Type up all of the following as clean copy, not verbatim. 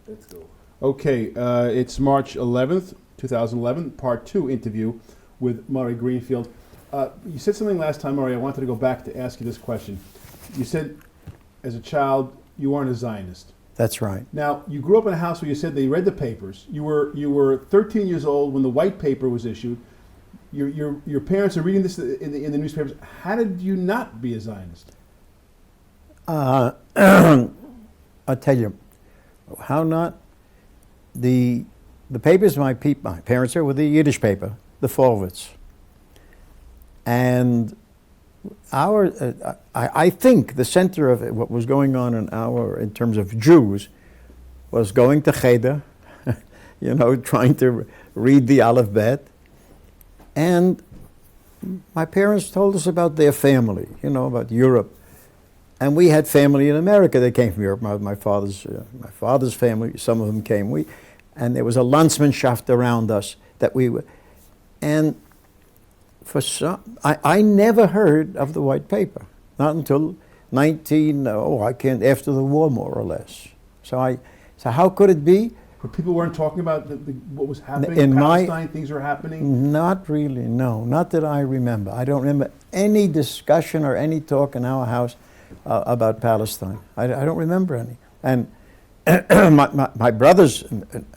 Let's go. Okay, it's March 11th, 2011, part 2 interview with Murray Greenfield. You said something last time, Murray. I wanted to go back to ask you this question. You said, as a child, you weren't a Zionist. That's right. Now, you grew up in a house where you said they read the papers. You were 13 years old when the white paper was issued. Your parents are reading this in the newspapers. How did you not be a Zionist? I'll tell you, how not. The papers my parents were the Yiddish paper, the Forwards. And I think the center of what was going on in terms of Jews was going to Cheder, trying to read the Aleph Bet. And my parents told us about their family, about Europe. And we had family in America that came from Europe. My father's family, some of them came. And there was a Landsmannschaft around us that we were. And for some, I never heard of the white paper, not until after the war, more or less. So how could it be? But people weren't talking about what was happening in Palestine, things were happening? Not really, no. Not that I remember. I don't remember any discussion or any talk in our house about Palestine. I don't remember any. And my brothers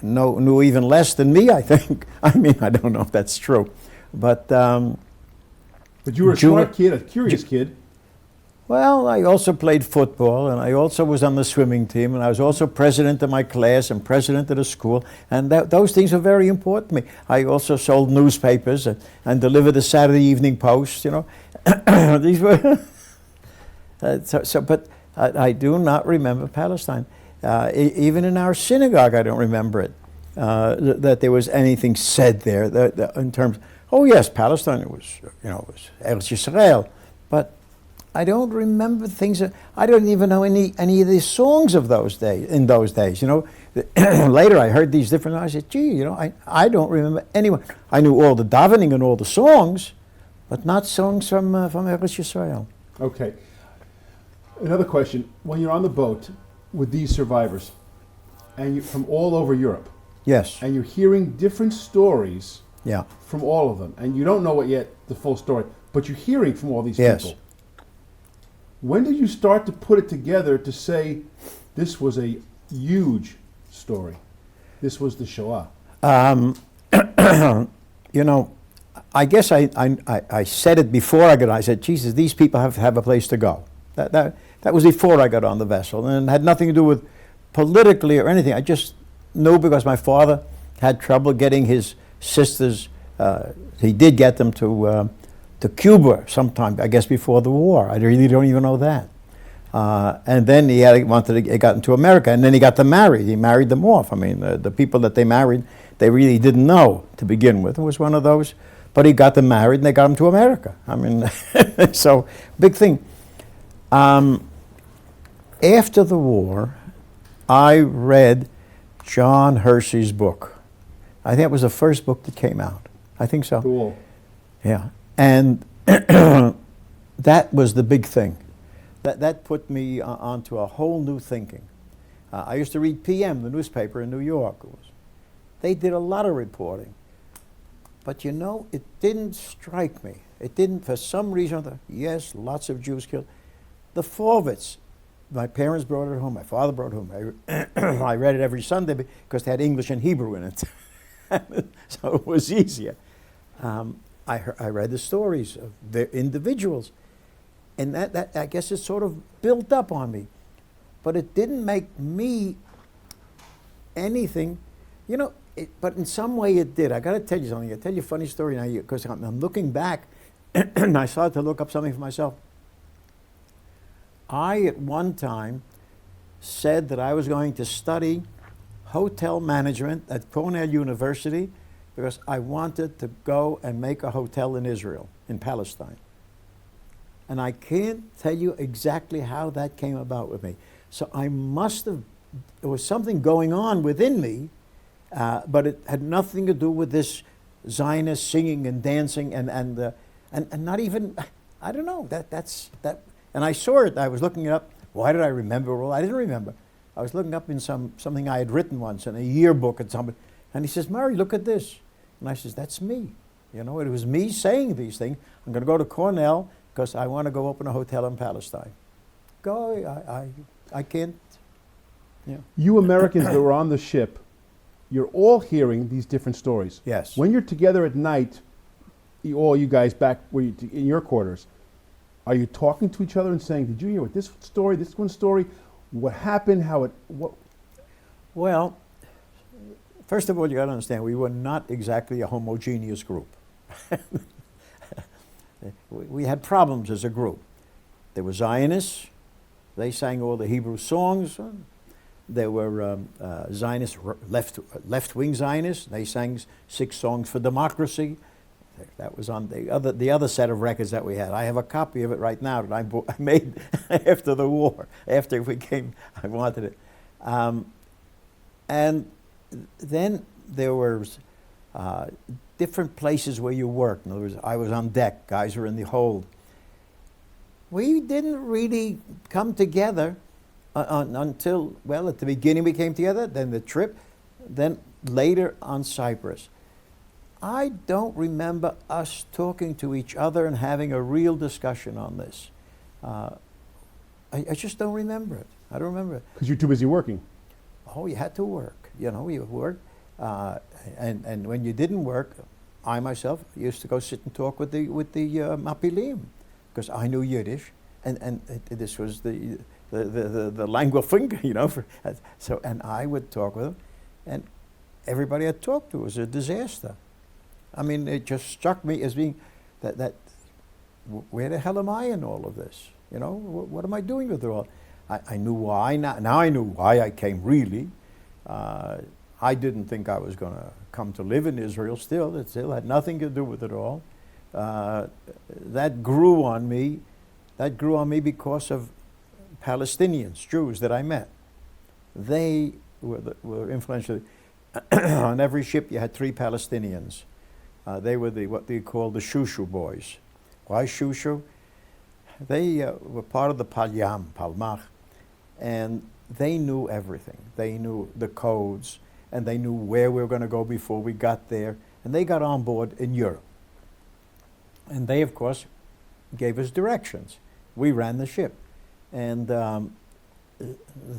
knew even less than me, I think. I mean, I don't know if that's true. But you were a smart kid, a curious kid. Well, I also played football, and I also was on the swimming team, and I was also president of my class and president of the school, and those things are very important to me. I also sold newspapers and delivered the Saturday Evening Post, These were... But I do not remember Palestine. Even in our synagogue, I don't remember it, that there was anything said there in terms, oh yes, Palestine, it was Eretz Israel, but I don't remember things. I don't even know any of the songs of those days. In those days, later I heard these different. I said, "Gee, I don't remember anyone." I knew all the davening and all the songs, but not songs from Eretz Israel. Okay. Another question: when you're on the boat with these survivors, and you're from all over Europe, yes, and you're hearing different stories, yeah, from all of them, and you don't know the full story, but you're hearing from all these people. When did you start to put it together to say this was a huge story? This was the Shoah. I guess I said it before I got on. I said, Jesus, these people have a place to go. That was before I got on the vessel, and it had nothing to do with politically or anything. I just knew because my father had trouble getting his sisters. He did get them to Cuba sometime, I guess, before the war. I really don't even know that. And then he got into America, and then he got them married. He married them off. I mean, the people that they married, they really didn't know to begin with. It was one of those. But he got them married, and they got them to America. I mean, so big thing. After the war, I read John Hersey's book. I think it was the first book that came out. I think so. Cool. Yeah. And that was the big thing. That put me onto a whole new thinking. I used to read PM, the newspaper in New York. They did a lot of reporting. But it didn't strike me. It didn't, for some reason, yes, lots of Jews killed. The Forwards, my parents brought it home, my father brought it home. I read it every Sunday because they had English and Hebrew in it. So it was easier. I read the stories of the individuals, and that I guess it sort of built up on me, but it didn't make me anything, but in some way it did. I got to tell you something. I'll tell you a funny story now because I'm looking back, and I started to look up something for myself. I at one time said that I was going to study hotel management at Cornell University because I wanted to go and make a hotel in Israel, in Palestine. And I can't tell you exactly how that came about with me. So there was something going on within me, but it had nothing to do with this Zionist singing and dancing and not even, I don't know, that. And I saw it, I was looking it up. Why did I remember? Well, I didn't remember. I was looking up in something I had written once in a yearbook at somebody, and he says, Murray, look at this. And I says, that's me. You know, it was me saying these things. I'm going to go to Cornell because I want to go open a hotel in Palestine. I can't. Yeah. You Americans that were on the ship, you're all hearing these different stories. Yes. When you're together at night, all you guys back in your quarters, are you talking to each other and saying, did you hear what this one story, what happened, what? Well, first of all, you got to understand, we were not exactly a homogeneous group. We had problems as a group. There were Zionists. They sang all the Hebrew songs. There were Zionists, left-wing Zionists. They sang 6 songs for democracy. That was on the other set of records that we had. I have a copy of it right now that I made after the war. After we came, I wanted it. And then there were different places where you worked. In other words, I was on deck. Guys were in the hold. We didn't really come together until, well, at the beginning we came together, then the trip, then later on Cyprus. I don't remember us talking to each other and having a real discussion on this. I just don't remember it. I don't remember it. Because you're too busy working. Oh, you had to work. You know, you worked. And when you didn't work, I myself used to go sit and talk with the Mapilim, because I knew Yiddish, and this was the lingua franca, you know. And I would talk with them, and everybody I talked to was a disaster. I mean, it just struck me as being that where the hell am I in all of this? You know, what am I doing with it all? I knew why. Now I knew why I came, really. I didn't think I was going to come to live in Israel still. It still had nothing to do with it all. That grew on me. That grew on me because of Palestinians, Jews that I met. They were influential. On every ship you had 3 Palestinians. They were what they called the Shushu boys. Why Shushu? They were part of the Palmach, and they knew everything. They knew the codes, and they knew where we were going to go before we got there. And they got on board in Europe. And they, of course, gave us directions. We ran the ship. And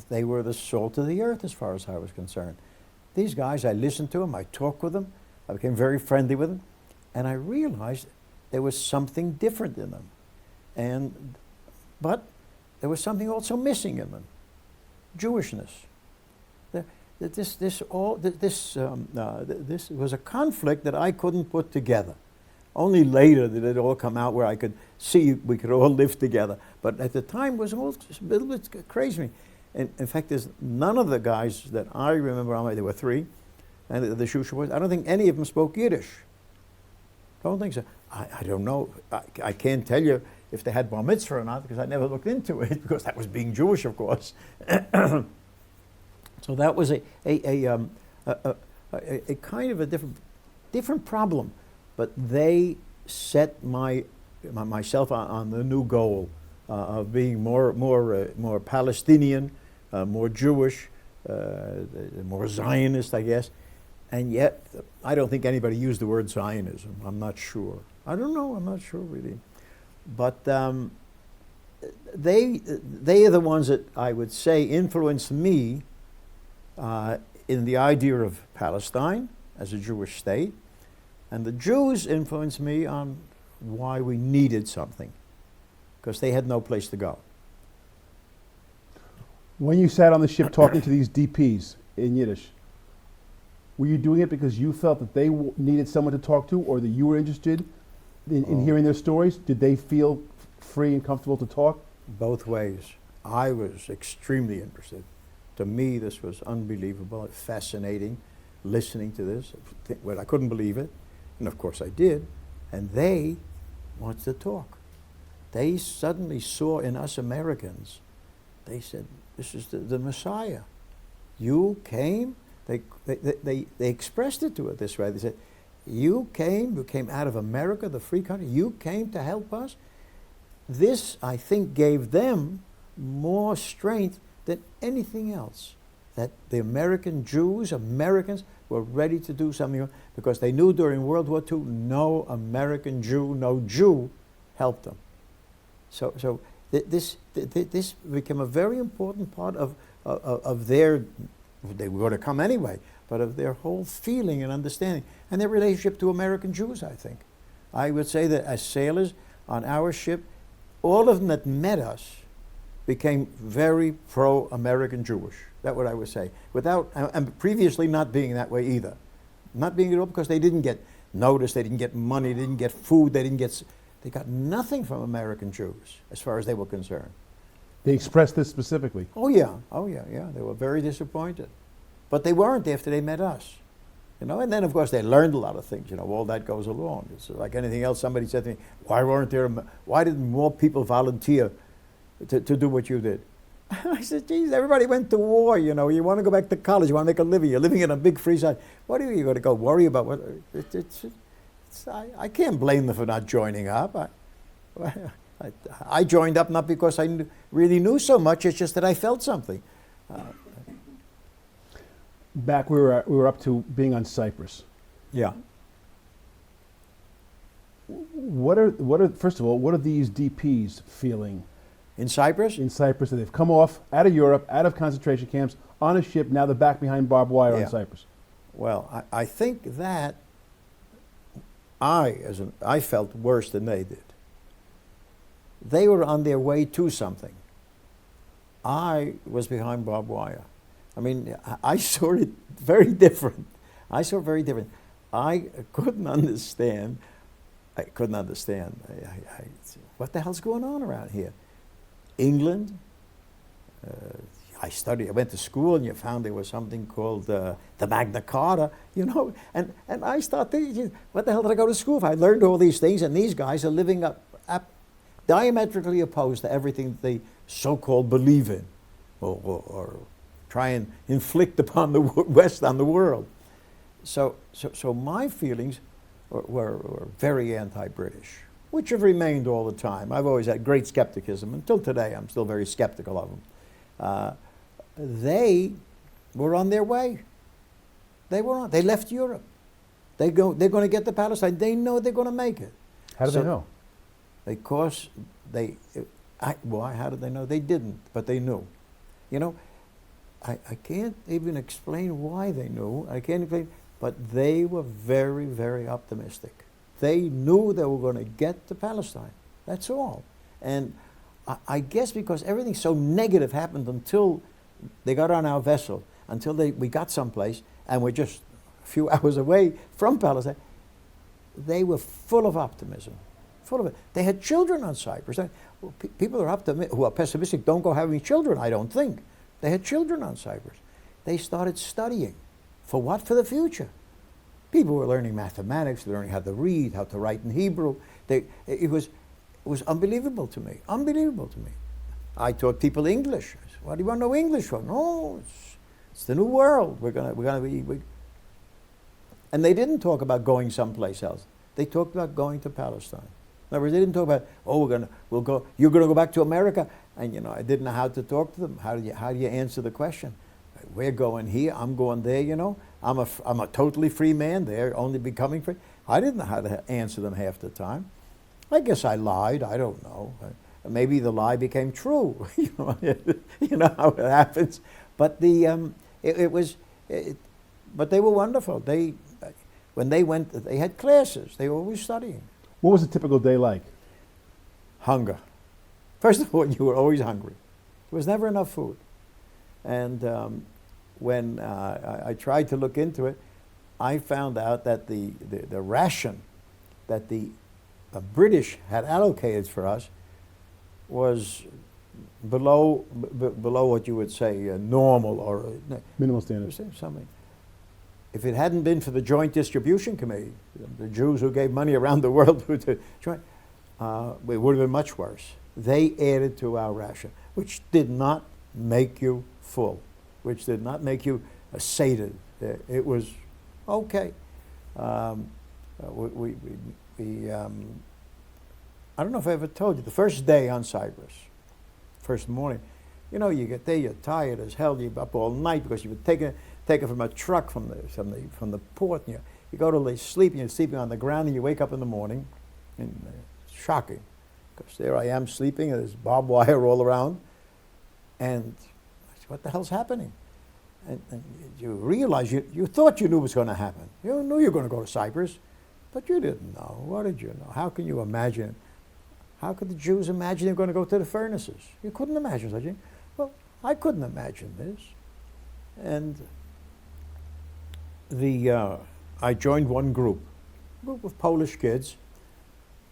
they were the salt of the earth as far as I was concerned. These guys, I listened to them, I talked with them, I became very friendly with them, and I realized there was something different in them. But there was something also missing in them. Jewishness. This was a conflict that I couldn't put together. Only later did it all come out where I could see we could all live together. But at the time it was all just a little bit crazy. And in fact, there's none of the guys that I remember, there were 3, and the Shusha boys, I don't think any of them spoke Yiddish. Don't think so. I don't know. I can't tell you if they had bar mitzvah or not, because I never looked into it, because that was being Jewish, of course. So that was a kind of a different problem. But they set myself on the new goal of being more Palestinian, more Jewish, more Zionist, I guess. And yet, I don't think anybody used the word Zionism. I'm not sure. I don't know. I'm not sure really. But they are the ones that I would say influenced me in the idea of Palestine as a Jewish state. And the Jews influenced me on why we needed something, because they had no place to go. When you sat on the ship talking to these DPs in Yiddish, were you doing it because you felt that they needed someone to talk to, or that you were interested in hearing their stories? Did they feel free and comfortable to talk? Both ways. I was extremely interested. To me, this was unbelievable, fascinating, listening to this. Well, I couldn't believe it. And of course I did. And they wanted to talk. They suddenly saw in us Americans, they said, this is the Messiah. You came, they expressed it to it this way. They said, you came out of America, the free country, you came to help us. This, I think, gave them more strength than anything else. that the American Jews, Americans, were ready to do something because they knew during World War II no American Jew, no Jew helped them. So this became a very important part of their, they were going to come anyway, but of their whole feeling and understanding and their relationship to American Jews, I think. I would say that as sailors on our ship, all of them that met us became very pro-American Jewish. That's what I would say. Without, and previously not being that way either. Not being at all because they didn't get notice, they didn't get money, they didn't get food, they got nothing from American Jews as far as they were concerned. They expressed this specifically. Oh yeah, they were very disappointed. But they weren't after they met us. You know, and then of course they learned a lot of things, you know, all that goes along. It's like anything else. Somebody said to me, why didn't more people volunteer to do what you did? I said, geez, everybody went to war, you know. You want to go back to college, you want to make a living. You're living in a big free side. What are you going to go worry about? I can't blame them for not joining up. I joined up not because I really knew so much, it's just that I felt something. Back we were up to being on Cyprus. Yeah. What are first of all, what are these DPs feeling? In Cyprus? In Cyprus, that they've come off out of Europe, out of concentration camps, on a ship, now they're back behind barbed wire on Cyprus. Well, I think that I felt worse than they did. They were on their way to something. I was behind barbed wire. I mean, I saw it very different. I couldn't understand. What the hell's going on around here? England. I went to school, and you found there was something called the Magna Carta, you know, and I started thinking, what the hell did I go to school for? I learned all these things, and these guys are living up diametrically opposed to everything that they so-called believe in, or try and inflict upon the West on the world. So my feelings were very anti-British, which have remained all the time. I've always had great skepticism. Until today, I'm still very skeptical of them. They were on their way. They left Europe. They're going to get to Palestine. They know they're going to make it. How do they know? Because how did they know? They didn't, but they knew. You know, I can't even explain why they knew. I can't explain, but they were very, very optimistic. They knew they were going to get to Palestine. That's all. And I guess because everything so negative happened until they got on our vessel, until we got someplace, and we're just a few hours away from Palestine, they were full of optimism. Full of it. They had children on Cyprus. People who are pessimistic don't go having children, I don't think. They had children on Cyprus. They started studying. For what? For the future. People were learning mathematics, learning how to read, how to write in Hebrew. It was unbelievable to me. Unbelievable to me. I taught people English. I said, what do you want to know English for? No, it's the new world. We're gonna be. And they didn't talk about going someplace else. They talked about going to Palestine. In other words, they didn't talk about, you're going to go back to America. And, you know, I didn't know how to talk to them. How do you answer the question? We're going here, I'm going there, you know. I'm a totally free man. They're only becoming free. I didn't know how to answer them half the time. I guess I lied. I don't know. Maybe the lie became true. You know how it happens. But but they were wonderful. When they went, they had classes. They were always studying. What was a typical day like? Hunger. First of all, you were always hungry. There was never enough food. And when I tried to look into it, I found out that the ration that the British had allocated for us was below what you would say normal or minimal standards. Something. If it hadn't been for the Joint Distribution Committee, the Jews who gave money around the world to join, it would have been much worse. They added to our ration, which did not make you full, which did not make you sated. It was okay. I don't know if I ever told you, the first day on Cyprus, first morning, You know, you get there, you're tired as hell. You're up all night because you've been taken from a truck from the port. And you go to sleep, and you're sleeping on the ground, and you wake up in the morning, and it's shocking, because there I am sleeping, and there's barbed wire all around, and I said, what the hell's happening? And you realize you thought you knew what was going to happen. You knew you were going to go to Cyprus, but you didn't know. What did you know? How can you imagine? How could the Jews imagine they were going to go to the furnaces? You couldn't imagine such a thing. Well, I couldn't imagine this. And I joined one group of Polish kids,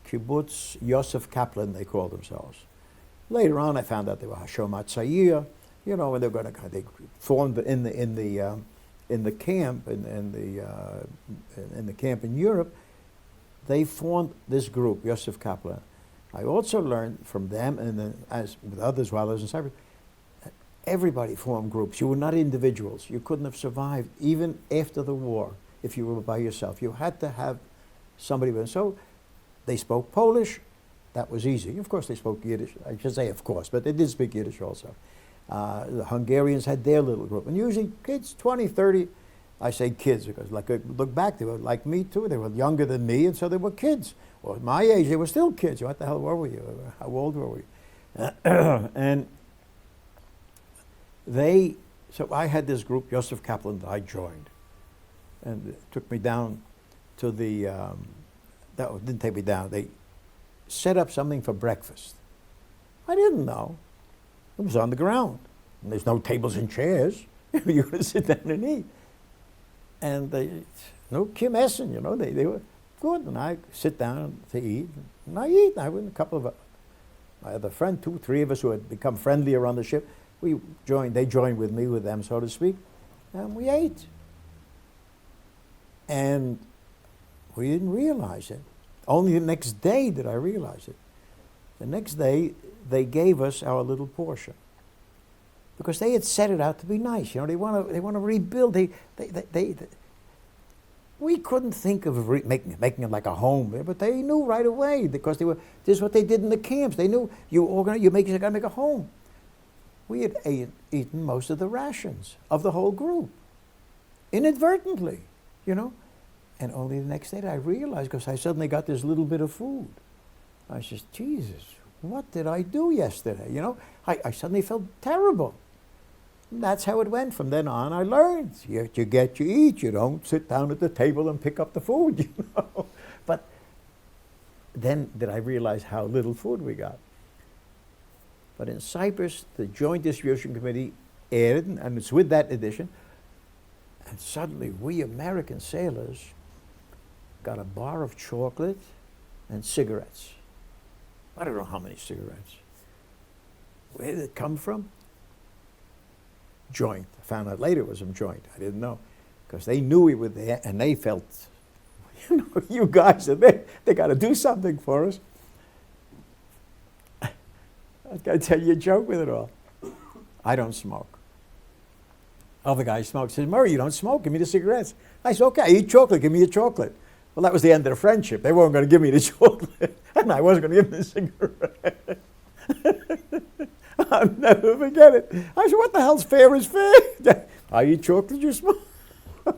Kibbutz Yosef Kaplan, they called themselves. Later on, I found out they were Hashomat Tzayir, you know, and they formed in the camp in the camp in Europe. They formed this group, Yosef Kaplan. I also learned from them, and then as with others while I was in Cyprus, that everybody formed groups. You were not individuals. You couldn't have survived even after the war if you were by yourself. You had to have somebody with. So they spoke Polish. That was easy. Of course, they spoke Yiddish. I should say, of course, but they did speak Yiddish also. The Hungarians had their little group, and usually kids, 20, 30. I say kids because, like, look back, they were like me too. They were younger than me, and so they were kids. Well, at my age, they were still kids. What the hell were we? How old were we? And so I had this group, Yosef Kaplan, that I joined, and it took me down to it didn't take me down. They set up something for breakfast. I didn't know. It was on the ground. And there's no tables and chairs. You're going to sit down and eat. And no Kim Essen, you know, they were good. And I sit down to eat, and I eat. And I went a couple of, I had a friend, 2, 3 of us who had become friendlier on the ship. They joined with me, with them, so to speak, and we ate. And we didn't realize it. Only the next day did I realize it. The next day, they gave us our little portion, because they had set it out to be nice. You know, they want to rebuild. We couldn't think of making it like a home, but they knew right away, because this is what they did in the camps. They knew you got to make a home. We had eaten most of the rations of the whole group, inadvertently, you know. And only the next day I realized, because I suddenly got this little bit of food. I said, Jesus, what did I do yesterday? You know, I suddenly felt terrible. And that's how it went. From then on, I learned. You eat. You don't sit down at the table and pick up the food, you know. But then did I realize how little food we got. But in Cyprus, the Joint Distribution Committee added, and it's with that edition, and suddenly we American sailors got a bar of chocolate and cigarettes. I don't know how many cigarettes. Where did it come from? Joint. I found out later it was from Joint. I didn't know, because they knew we were there, and they felt, you know, you guys, they got to do something for us. I've got to tell you a joke with it all. I don't smoke. Other guy smokes. Says, Murray, you don't smoke. Give me the cigarettes. I said, okay, I eat chocolate. Give me a chocolate. Well, that was the end of the friendship. They weren't going to give me the chocolate, and I wasn't going to give them the cigarette. I'll never forget it. I said, what the hell's fair is fair? I eat chocolate, you smoke.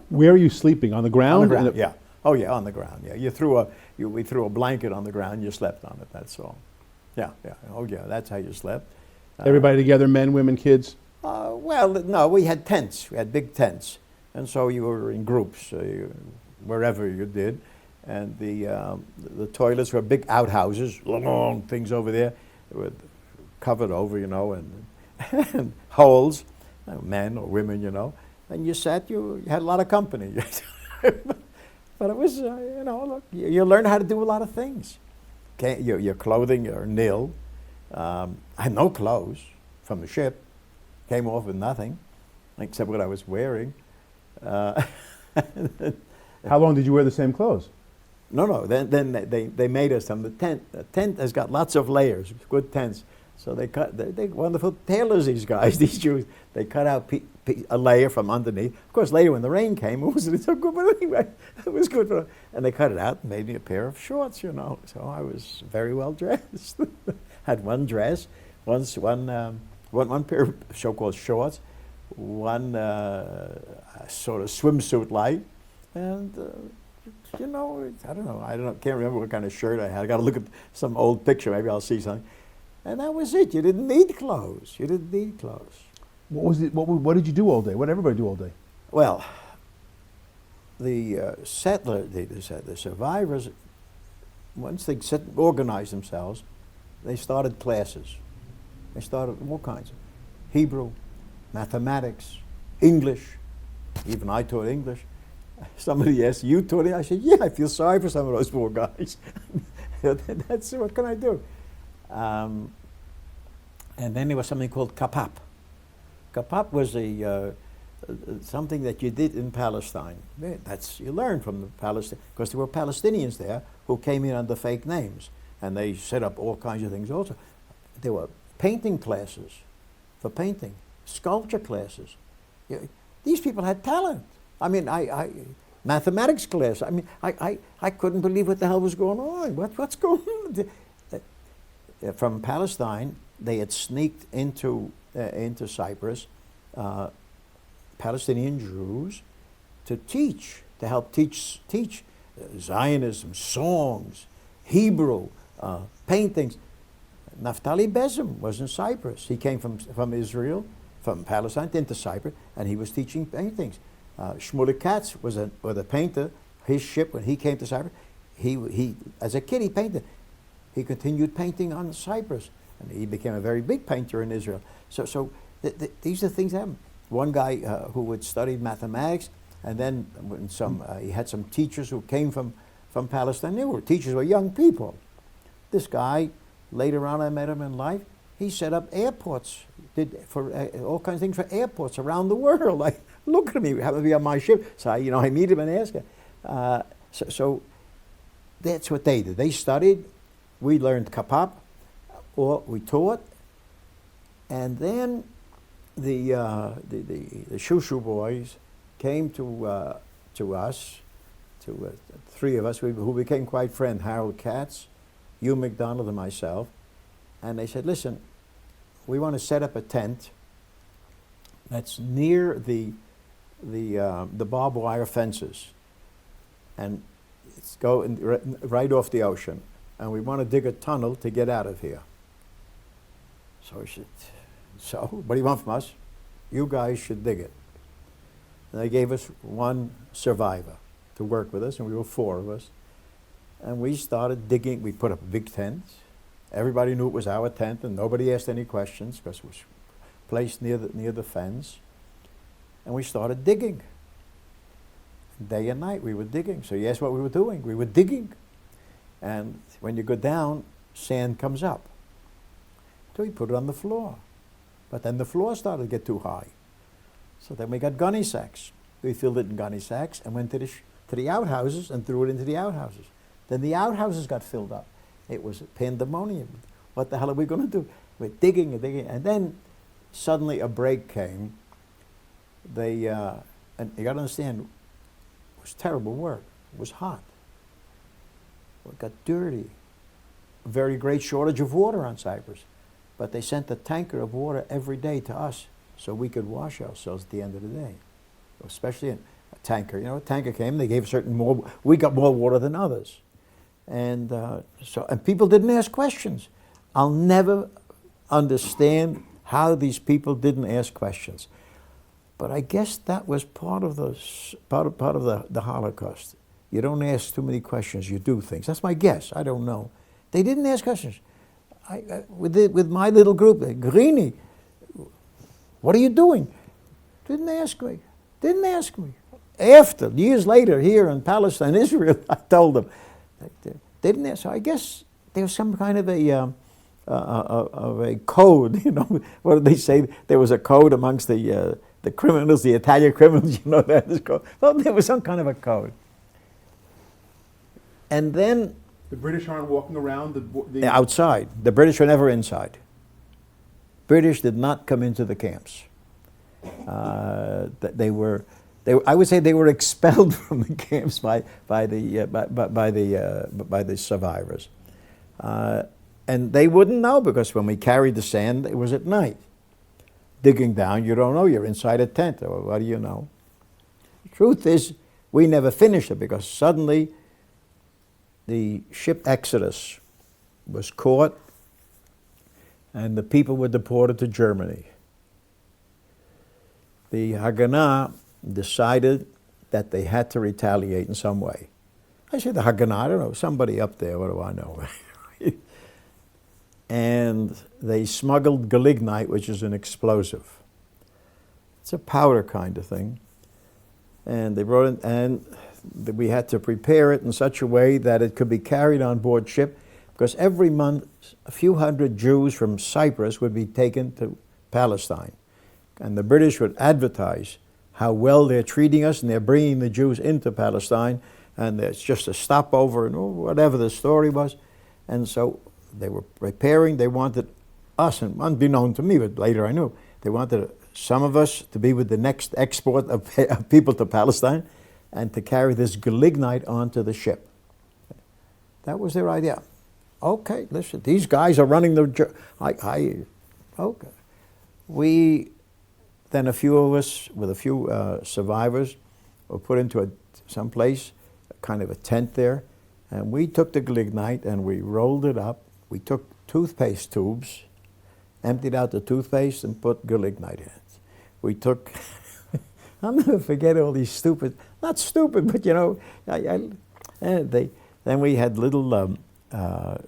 Where are you sleeping? On the ground? On the ground, yeah. Oh, yeah, on the ground, yeah. We threw a blanket on the ground, you slept on it, that's all. Yeah. Oh, yeah, that's how you slept. Everybody together, men, women, kids? Well, no, we had tents. We had big tents. And so you were in groups, wherever you did. And the toilets were big outhouses, long things over there. They were covered over, you know, and holes, men or women, you know. And you sat, you had a lot of company. But it was, you know, look, you learn how to do a lot of things. Your clothing are nil. I had no clothes from the ship. Came off with nothing, except what I was wearing. How long did you wear the same clothes? No. Then they made us some. The tent has got lots of layers, good tents. So they wonderful tailors, these guys, these Jews. They cut out a layer from underneath. Of course, later when the rain came, it wasn't so good, but anyway, it was good for them. And they cut it out and made me a pair of shorts, you know. So I was very well dressed. Had one dress, one one pair of so-called shorts, one sort of swimsuit light, and you know, I don't know, can't remember what kind of shirt I had. I got to look at some old picture. Maybe I'll see something. And that was it. You didn't need clothes. You didn't need clothes. What was it? What did you do all day? What did everybody do all day? Well, the the survivors, once they organized themselves, they started classes. They started all kinds of Hebrew, mathematics, English. Even I taught English. Somebody asked, "You taught it?" I said, "Yeah, I feel sorry for some of those poor guys." That's what can I do? And then there was something called kapap. Kapap was something that you did in Palestine. You learned from the Palestine, because there were Palestinians there who came in under fake names, and they set up all kinds of things also. There were painting classes for painting, sculpture classes. These people had talent. I mean, mathematics class. I mean, I couldn't believe what the hell was going on. What's going on? From Palestine, they had sneaked into Cyprus, Palestinian Jews, to help teach Zionism, songs, Hebrew, paintings. Naftali Bezem was in Cyprus. He came from Israel, from Palestine into Cyprus, and he was teaching paintings. Katz was a painter. His ship, when he came to Cyprus, he as a kid he painted. He continued painting on Cyprus, and he became a very big painter in Israel. So these are things that happen. One guy who had studied mathematics, and then when he had some teachers who came from Palestine. Teachers were young people. This guy, later on I met him in life, he set up airports, did for all kinds of things for airports around the world. Look at me, happened to be on my ship. So I meet him and ask him. So that's what they did. They studied, we learned kapap, or we taught, and then the Shushu boys came to us, three of us who became quite friends, Harold Katz, Hugh Mcdonald, and myself, and they said, "Listen, we want to set up a tent that's near the barbed wire fences, and it's right off the ocean, and we want to dig a tunnel to get out of here." So I said, "So, what do you want from us? You guys should dig it." And they gave us one survivor to work with us, and we were four of us. And we started digging. We put up a big tent. Everybody knew it was our tent, and nobody asked any questions because it was placed near the fence. And we started digging. Day and night we were digging. So you asked what we were doing. We were digging. And when you go down, sand comes up. So we put it on the floor. But then the floor started to get too high. So then we got gunny sacks. We filled it in gunny sacks and went to the outhouses and threw it into the outhouses. Then the outhouses got filled up. It was pandemonium. What the hell are we going to do? We're digging and digging. And then suddenly a break came. And you got to understand, it was terrible work. It was hot. It got dirty. A very great shortage of water on Cyprus. But they sent a tanker of water every day to us so we could wash ourselves at the end of the day. Especially a tanker. You know, a tanker came, they gave we got more water than others. And and people didn't ask questions. I'll never understand how these people didn't ask questions. But I guess that was part of the Holocaust. You don't ask too many questions, you do things. That's my guess, I don't know. They didn't ask questions. With my little group, Grini, what are you doing? Didn't ask me. After, years later, here in Palestine, Israel, I told them. They didn't ask. So I guess there was some kind of a code, you know. What did they say? There was a code amongst the criminals, the Italian criminals, you know that is code. Well, there was some kind of a code. And then the British aren't walking around the outside. The British were never inside. British did not come into the camps. I would say they were expelled from the camps by the survivors, and they wouldn't know because when we carried the sand, it was at night. digging down, you don't know, you're inside a tent, or what do you know? The truth is, we never finished it because suddenly the ship Exodus was caught and the people were deported to Germany. The Haganah decided that they had to retaliate in some way. I said the Haganah, I don't know, somebody up there, what do I know? And they smuggled gelignite, which is an explosive. It's a powder kind of thing. And they brought it, and we had to prepare it in such a way that it could be carried on board ship, because every month a few hundred Jews from Cyprus would be taken to Palestine. And the British would advertise how well they're treating us, and they're bringing the Jews into Palestine, and it's just a stopover, and whatever the story was. And so they were preparing, they wanted us, and unbeknown to me, but later I knew, they wanted some of us to be with the next export of people to Palestine and to carry this gelignite onto the ship. That was their idea. Okay, listen, these guys are running the... okay. Then a few of us, with a few survivors, were put into some place, kind of a tent there, and we took the gelignite and we rolled it up. We took toothpaste tubes, emptied out the toothpaste, and put gelignite in it. We took, I'll never forget all these stupid, not stupid, but you know, then we had little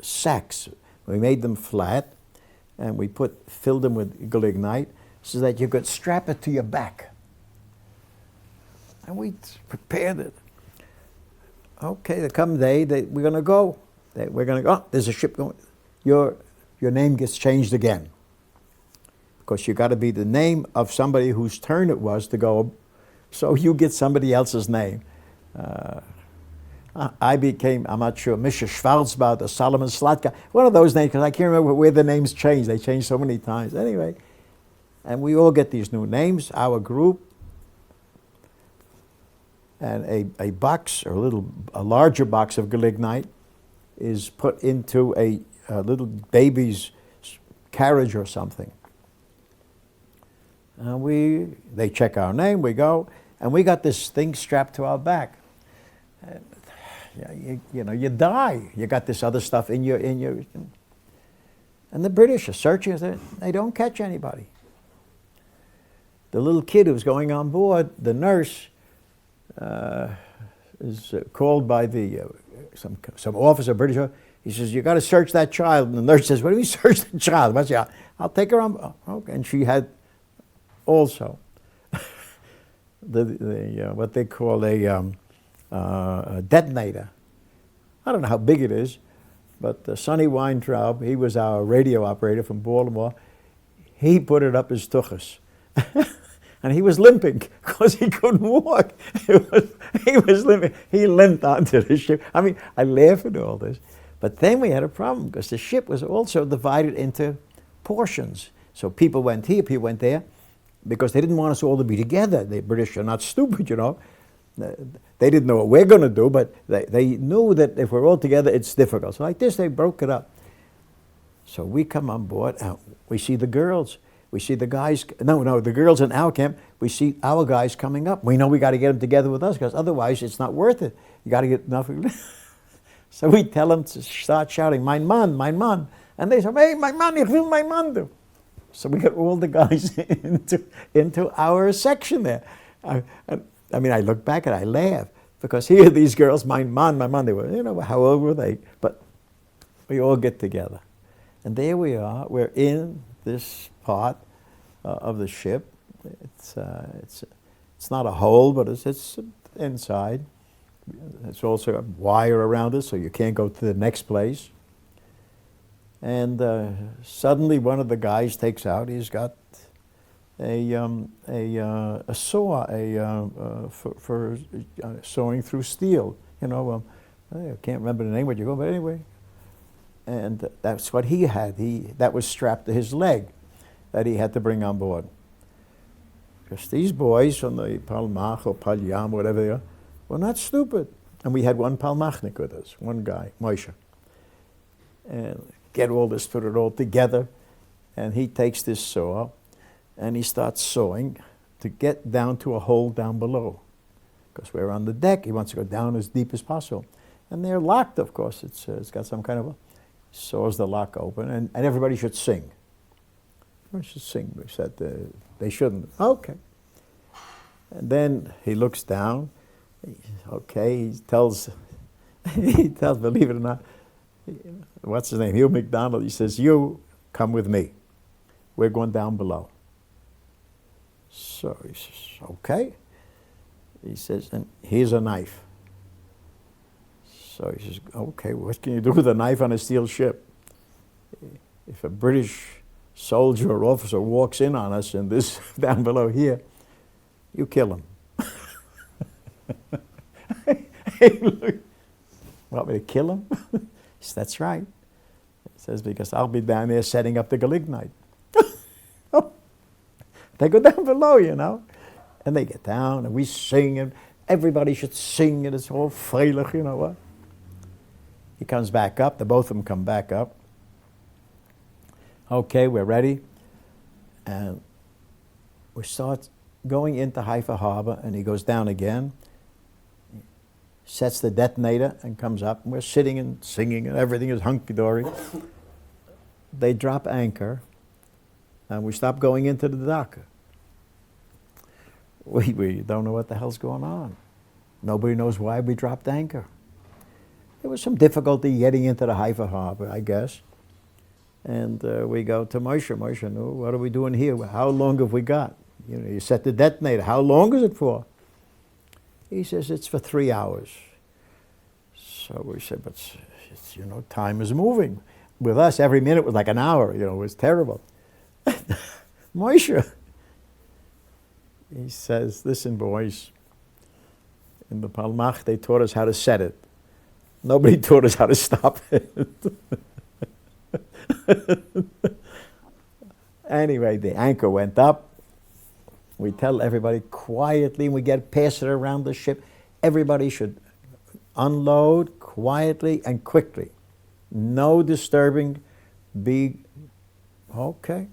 sacks. We made them flat, and we filled them with gelignite so that you could strap it to your back. And we prepared it. Okay, there come day, we're going to go. We're going to go, oh, there's a ship going. Your name gets changed again. Because you got to be the name of somebody whose turn it was to go, so you get somebody else's name. I became, I'm not sure, Mr. Schwarzbart or Solomon Slatka, one of those names, because I can't remember where the names changed. They changed so many times. Anyway, and we all get these new names, our group, and a box, or a larger box of gelignite is put into a little baby's carriage or something. And they check our name, we go, and we got this thing strapped to our back. And, you die. You got this other stuff in your. And the British are searching, they don't catch anybody. The little kid who's going on board, the nurse, is called by some officer, British officer. He says, you got to search that child. And the nurse says, what do you search the child? I say, I'll take her on. Okay. And she had also what they call a detonator. I don't know how big it is, but Sonny Weintraub, he was our radio operator from Baltimore, he put it up his tuchus. And he was limping because he couldn't walk. He was limping. He limped onto the ship. I mean, I laugh at all this. But then we had a problem because the ship was also divided into portions. So people went here, people went there, because they didn't want us all to be together. The British are not stupid, you know. They didn't know what we're going to do, but they knew that if we're all together, it's difficult. So like this, they broke it up. So we come on board, and we see the girls. We see the guys, the girls in our camp, we see our guys coming up. We know we got to get them together with us, because otherwise it's not worth it. You got to get nothing. So we tell them to start shouting, mein Mann, mein Mann. And they say, hey, mein Mann, ich will mein Mann do. So we got all the guys into our section there. I mean, I look back and I laugh, because here these girls, mein Mann, they were, how old were they? But we all get together. And there we are, we're in this part of the ship. It's not a hole, but it's inside. It's also a wire around it, so you can't go to the next place. And suddenly one of the guys takes out, he's got a saw, for sawing through steel. I can't remember the name what you go, but anyway. And that's what he had. That was strapped to his leg that he had to bring on board. Because these boys from the Palmach or Palyam, whatever they are, were not stupid. And we had one Palmachnik with us, one guy, Moshe. And put it all together. And he takes this saw and he starts sawing to get down to a hole down below. Because we're on the deck, he wants to go down as deep as possible. And they're locked, of course. It's got some kind of a, saws the lock open, and everybody should sing. Everybody should sing. We said they shouldn't. Okay. And then he looks down. Okay, he tells, believe it or not, what's his name, Hugh Mcdonald, he says, you come with me. We're going down below. So he says, okay. He says, and here's a knife. So he says, okay, what can you do with a knife on a steel ship? If a British soldier or officer walks in on us in this down below here, you kill him. Hey, look, want me to kill him? He says, that's right. He says, because I'll be down there setting up the gelignite. They go down below, you know. And they get down and we sing, and everybody should sing, and it's all freilich, you know what. He comes back up, the both of them come back up. Okay, we're ready. And we start going into Haifa Harbor, and he goes down again, sets the detonator and comes up, and we're sitting and singing, and everything is hunky-dory. They drop anchor, and we stop going into the dock. We don't know what the hell's going on. Nobody knows why we dropped anchor. There was some difficulty getting into the Haifa Harbor, I guess. And we go to Moshe. Moshe, no, what are we doing here? How long have we got? You know, you set the detonator. How long is it for? He says, it's for 3 hours. So we said, but it's, you know, time is moving. With us, every minute was like an hour. You know, it was terrible. Moshe, he says, listen, boys, in the Palmach, they taught us how to set it. Nobody taught us how to stop it. Anyway, the anchor went up. We tell everybody quietly, and we pass it around the ship. Everybody should unload quietly and quickly. No disturbing. Be okay.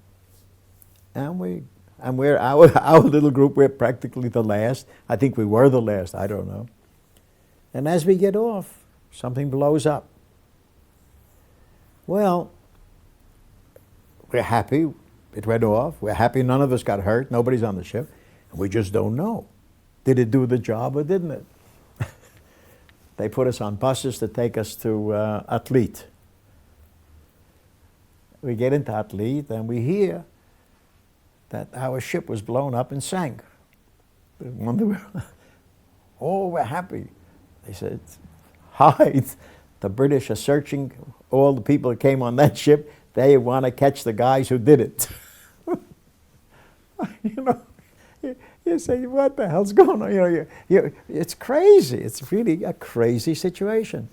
And we're our little group, we're practically the last. I think we were the last, I don't know. And as we get off, something blows up. Well, we're happy it went off. We're happy none of us got hurt. Nobody's on the ship. And we just don't know. Did it do the job or didn't it? They put us on buses to take us to Atlit. We get into Atlit and we hear that our ship was blown up and sank. Oh, we're happy. They said, hide. The British are searching all the people that came on that ship. They want to catch the guys who did it. You know, you say, what the hell's going on? You know, it's crazy. It's really a crazy situation.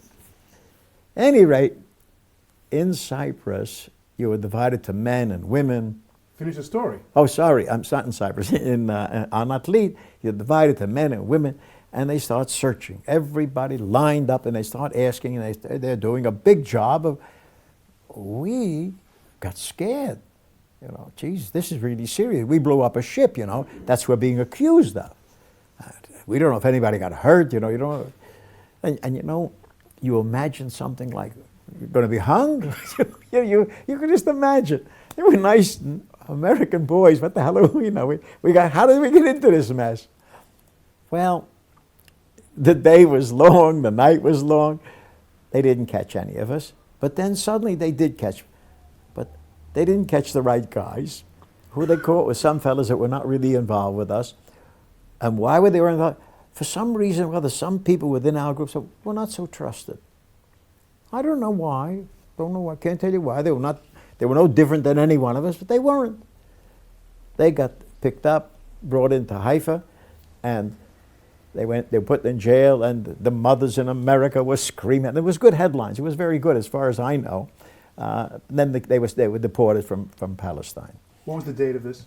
At any rate, in Cyprus, you were divided to men and women. Finish the story. Oh, sorry, I'm not in Cyprus. On Atlit, you're divided to men and women, and they start searching. Everybody lined up, and they start asking, and they're doing a big job of. We got scared. You know, geez, this is really serious. We blew up a ship, you know. That's what we're being accused of. We don't know if anybody got hurt, you know. You don't. And you know, you imagine something like you're going to be hung. you can just imagine. They were nice American boys. What the hell are we? You know, we got. How did we get into this mess? Well, the day was long. The night was long. They didn't catch any of us. But then suddenly they did catch, but they didn't catch the right guys. Who they caught was some fellas that were not really involved with us. And why were they involved? For some reason or other, some people within our group said, we're not so trusted. I don't know why. Don't know why. Can't tell you why. They were no different than any one of us, but they weren't. They got picked up, brought into Haifa, and they were put in jail, and the mothers in America were screaming. There was good headlines. It was very good as far as I know. Then they were deported from Palestine. What was the date of this?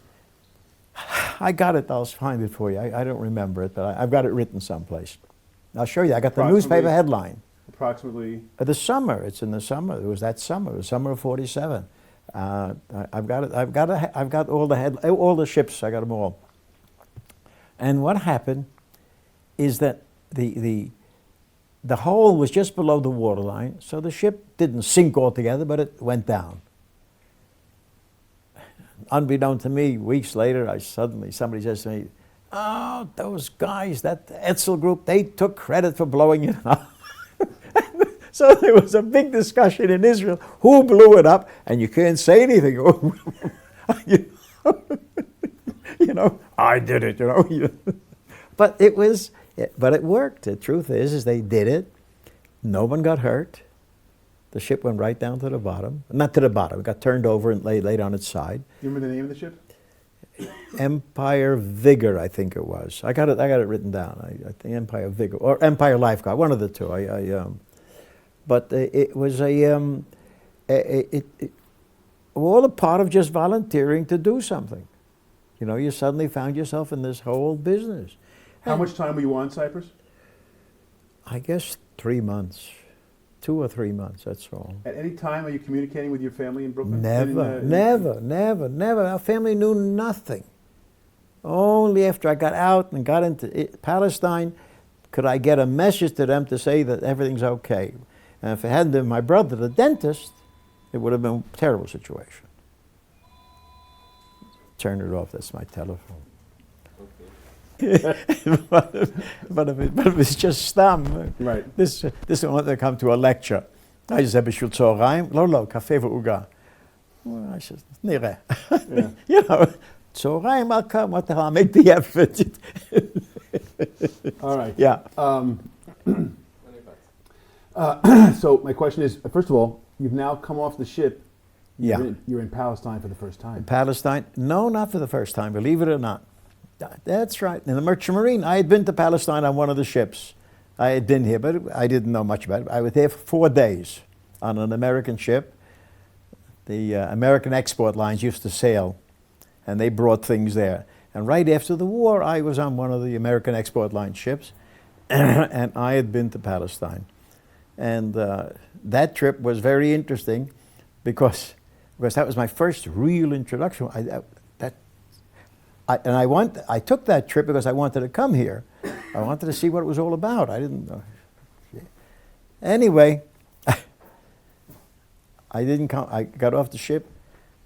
I got it. I'll find it for you. I don't remember it, but I've got it written someplace. I'll show you. I got the newspaper headline. Approximately? The summer. It's in the summer. It was that summer. It was summer of '47. I've got all the ships. I got them all. And what happened is that the hole was just below the waterline, so the ship didn't sink altogether, but it went down. Unbeknown to me, weeks later, somebody says to me, "Oh, those guys, that Etzel group, they took credit for blowing it up." So there was a big discussion in Israel, who blew it up, and you can't say anything. You know, I did it, you know. But it worked. The truth is they did it. No one got hurt. The ship went right down to the bottom. Not to the bottom. It got turned over and laid on its side. You remember the name of the ship? Empire Vigor, I think it was. I got it written down. I think Empire Vigor or Empire Lifeguard, one of the two. But it was all a part of just volunteering to do something. You know, you suddenly found yourself in this whole business. How much time were you on Cyprus? I guess 3 months. 2 or 3 months, that's all. At any time, are you communicating with your family in Brooklyn? Never. Our family knew nothing. Only after I got out and got into Palestine could I get a message to them to say that everything's okay. And if it hadn't been my brother, the dentist, it would have been a terrible situation. Turn it off, that's my telephone. but if it's just stam, right. This is when they come to a lecture. I said, "Bishul tzorayim, lo, kafe v'uga." Well, I said, "Nireh." You know, tzorayim, I'll come. What the hell? I'll make the effort. All right. Yeah. So my question is, first of all, you've now come off the ship. Yeah. You're in Palestine for the first time. In Palestine? No, not for the first time, believe it or not. That's right. In the Merchant Marine, I had been to Palestine on one of the ships. I had been here, but I didn't know much about it. I was there for 4 days on an American ship. The American export lines used to sail, and they brought things there. And right after the war, I was on one of the American export line ships, and I had been to Palestine. And that trip was very interesting because that was my first real introduction. I took that trip because I wanted to come here. I wanted to see what it was all about. I didn't know. Anyway, I didn't come. I got off the ship.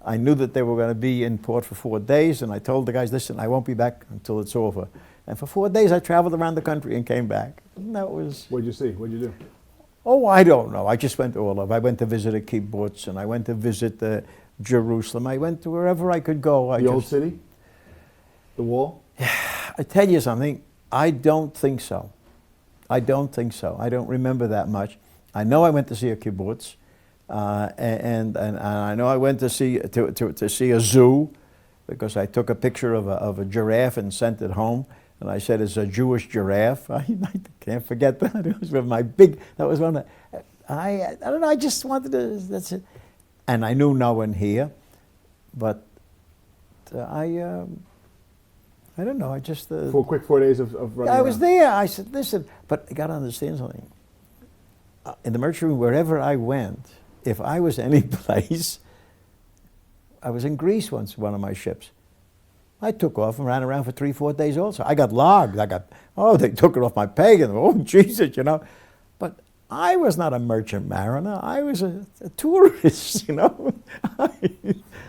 I knew that they were going to be in port for 4 days, and I told the guys, "Listen, I won't be back until it's over." And for 4 days, I traveled around the country and came back. And that was. What'd you see? What'd you do? Oh, I don't know. I just went all over. I went to visit a kibbutz, and I went to visit Jerusalem. I went to wherever I could go. The old city? The wall? I tell you something, I don't think so. I don't remember that much. I know I went to see a kibbutz, and I know I went to see a zoo because I took a picture of a giraffe and sent it home. And I said, "It's a Jewish giraffe." I can't forget that. It was that was one of, I don't know, I just wanted to, that's it. And I knew no one here, but I don't know, I just... For a quick 4 days of running I around. was there, I said, "Listen," but you got to understand something. In the merchant room, wherever I went, if I was any place, I was in Greece once, one of my ships. I took off and ran around for 3-4 days also. I got logged. They took it off my peg, and oh, Jesus, you know. But I was not a merchant mariner. I was a tourist, you know.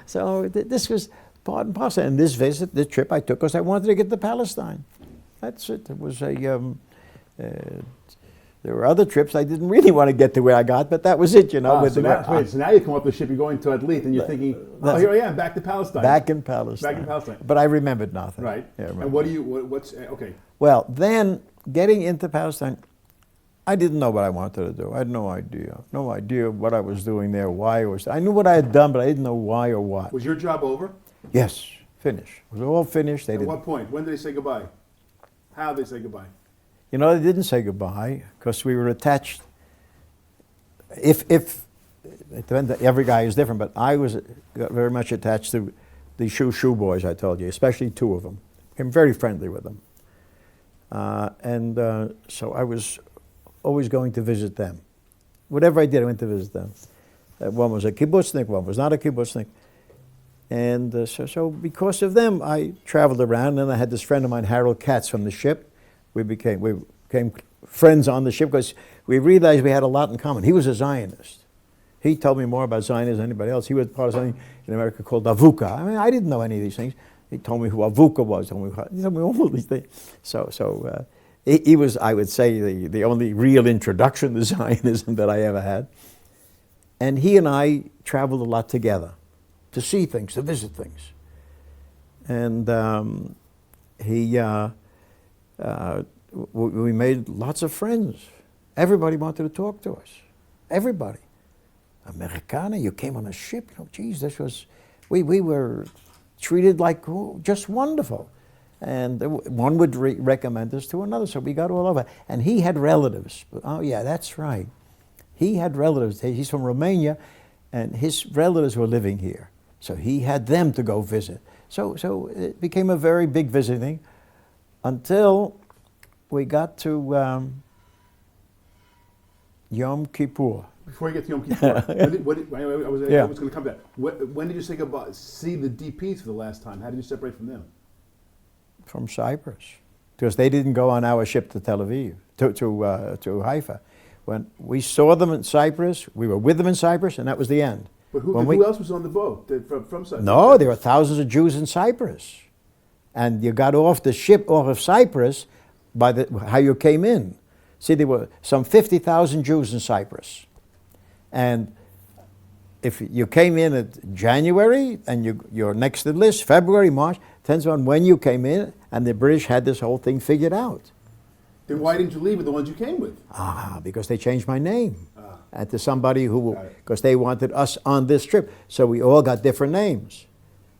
So this was part and parcel. And this trip I took because I wanted to get to Palestine. That's it. It was there were other trips I didn't really want to get to where I got, but that was it, you know. So now you come up the ship, you're going to Elli, and you're thinking, "Oh, here I am, back to Palestine." Back in Palestine. But I remembered nothing. Right. Yeah, and what's, okay. Well, then, getting into Palestine, I didn't know what I wanted to do. I had no idea. No idea what I was doing there, why I was. I knew what I had done, but I didn't know why or what. Was your job over? Yes, finished. It was all finished. At what point? When did they say goodbye? How did they say goodbye? You know, they didn't say goodbye because we were attached. If every guy is different, but I was very much attached to the shoe boys, I told you, especially 2 of them. I'm very friendly with them. So I was always going to visit them. Whatever I did, I went to visit them. One was a kibbutznik, one was not a kibbutznik. And so because of them, I traveled around, and I had this friend of mine, Harold Katz, from the ship. We became friends on the ship because we realized we had a lot in common. He was a Zionist. He told me more about Zionism than anybody else. He was part of something in America called Avuka. I mean, I didn't know any of these things. He told me who Avuka was. He told me all these things. So he was, I would say, the only real introduction to Zionism that I ever had. And he and I traveled a lot together to see things, to visit things. And we made lots of friends. Everybody wanted to talk to us. Everybody. Americana, you came on a ship. Oh, geez, this was, we were treated like just wonderful. And one would recommend us to another, so we got all over. And he had relatives. Oh, yeah, that's right. He had relatives. He's from Romania, and his relatives were living here. So he had them to go visit. So it became a very big visiting until we got to Yom Kippur. Before you get to Yom Kippur, I was going to come back. When did you see the DPs for the last time? How did you separate from them? From Cyprus, because they didn't go on our ship to Tel Aviv, to Haifa. When we saw them in Cyprus, we were with them in Cyprus, and that was the end. But who else was on the boat from Cyprus? No, there were thousands of Jews in Cyprus. And you got off the ship off of Cyprus by how you came in. See, there were some 50,000 Jews in Cyprus. And if you came in at January, and you're next to the list, February, March, depends on when you came in, and the British had this whole thing figured out. Then why didn't you leave with the ones you came with? Because they changed my name. And to somebody because they wanted us on this trip. So we all got different names.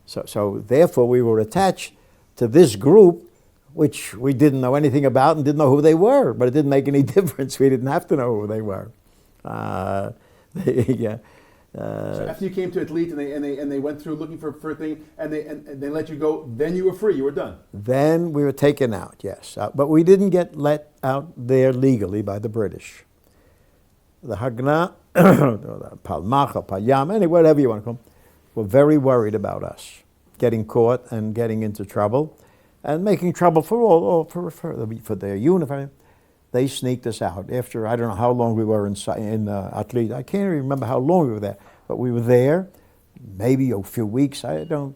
So therefore we were attached to this group, which we didn't know anything about and didn't know who they were. But it didn't make any difference. We didn't have to know who they were. So after you came to Elite and they went through looking for a thing and they let you go, then you were free, you were done. Then we were taken out, yes. But we didn't get let out there legally by the British. The Hagna, the Palmach, Palyam, whatever you want to call them, were very worried about us getting caught and getting into trouble and making trouble for their uniform. They sneaked us out after, I don't know how long we were in Atlit. I can't even remember how long we were there, but we were there, maybe a few weeks, I don't,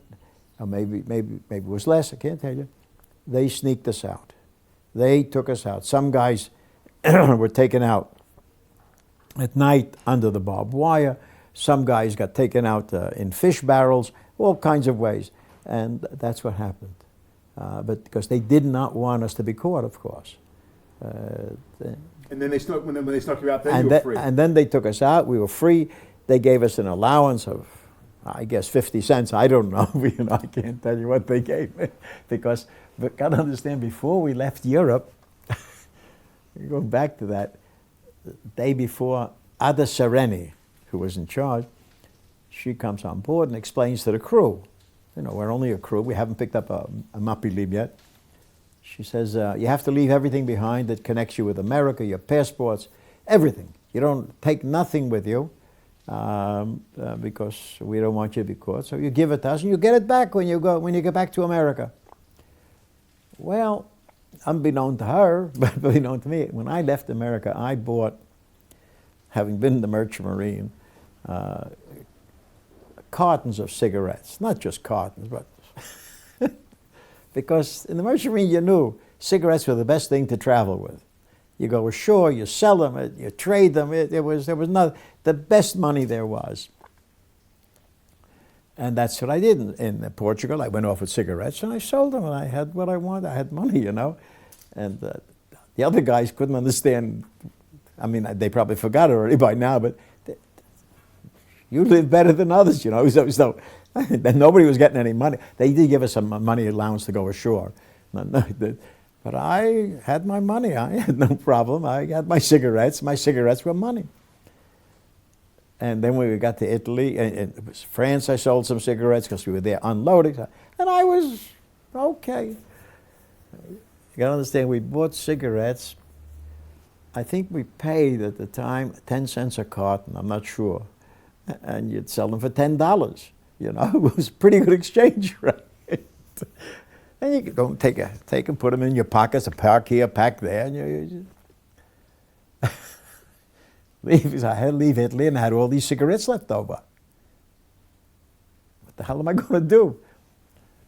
or maybe it was less, I can't tell you. They sneaked us out. They took us out. Some guys were taken out at night under the barbed wire. Some guys got taken out in fish barrels, all kinds of ways. And that's what happened. But because they did not want us to be caught, of course. And then they snuck, when they snuck you out, then you were free. And then they took us out. We were free. They gave us an allowance of, I guess, 50 cents. I don't know. I can't tell you what they gave me. Because, but got to understand, before we left Europe, going back to that, the day before, Ada Sereni, who was in charge, she comes on board and explains to the crew, we're only a crew. We haven't picked up a Mapilim yet. She says, you have to leave everything behind that connects you with America, your passports, everything. You don't take nothing with you because we don't want you to be caught. So you give it to us and you get it back when you get back to America. Well, unbeknown to her, but unbeknown to me, when I left America, I bought, having been in the Merchant Marine, cartons of cigarettes. Not just cartons, but because in the Merchant Marine you knew cigarettes were the best thing to travel with. You go ashore, you sell them, you trade them. There was not the best money there was. And that's what I did in Portugal. I went off with cigarettes and I sold them, and I had what I wanted. I had money, And the other guys couldn't understand. I mean, they probably forgot it already by now, but you live better than others, So nobody was getting any money. They did give us some money allowance to go ashore. But I had my money. I had no problem. I had my cigarettes. My cigarettes were money. And then when we got to Italy, and it was France, I sold some cigarettes because we were there unloading. And I was okay. You got to understand, we bought cigarettes. I think we paid at the time 10 cents a carton. I'm not sure. and you'd sell them for $10. You know, it was a pretty good exchange rate. And you could go and take and put them in your pockets, a pack here, a pack there, and you leave. I had to leave Italy and I had all these cigarettes left over. What the hell am I going to do?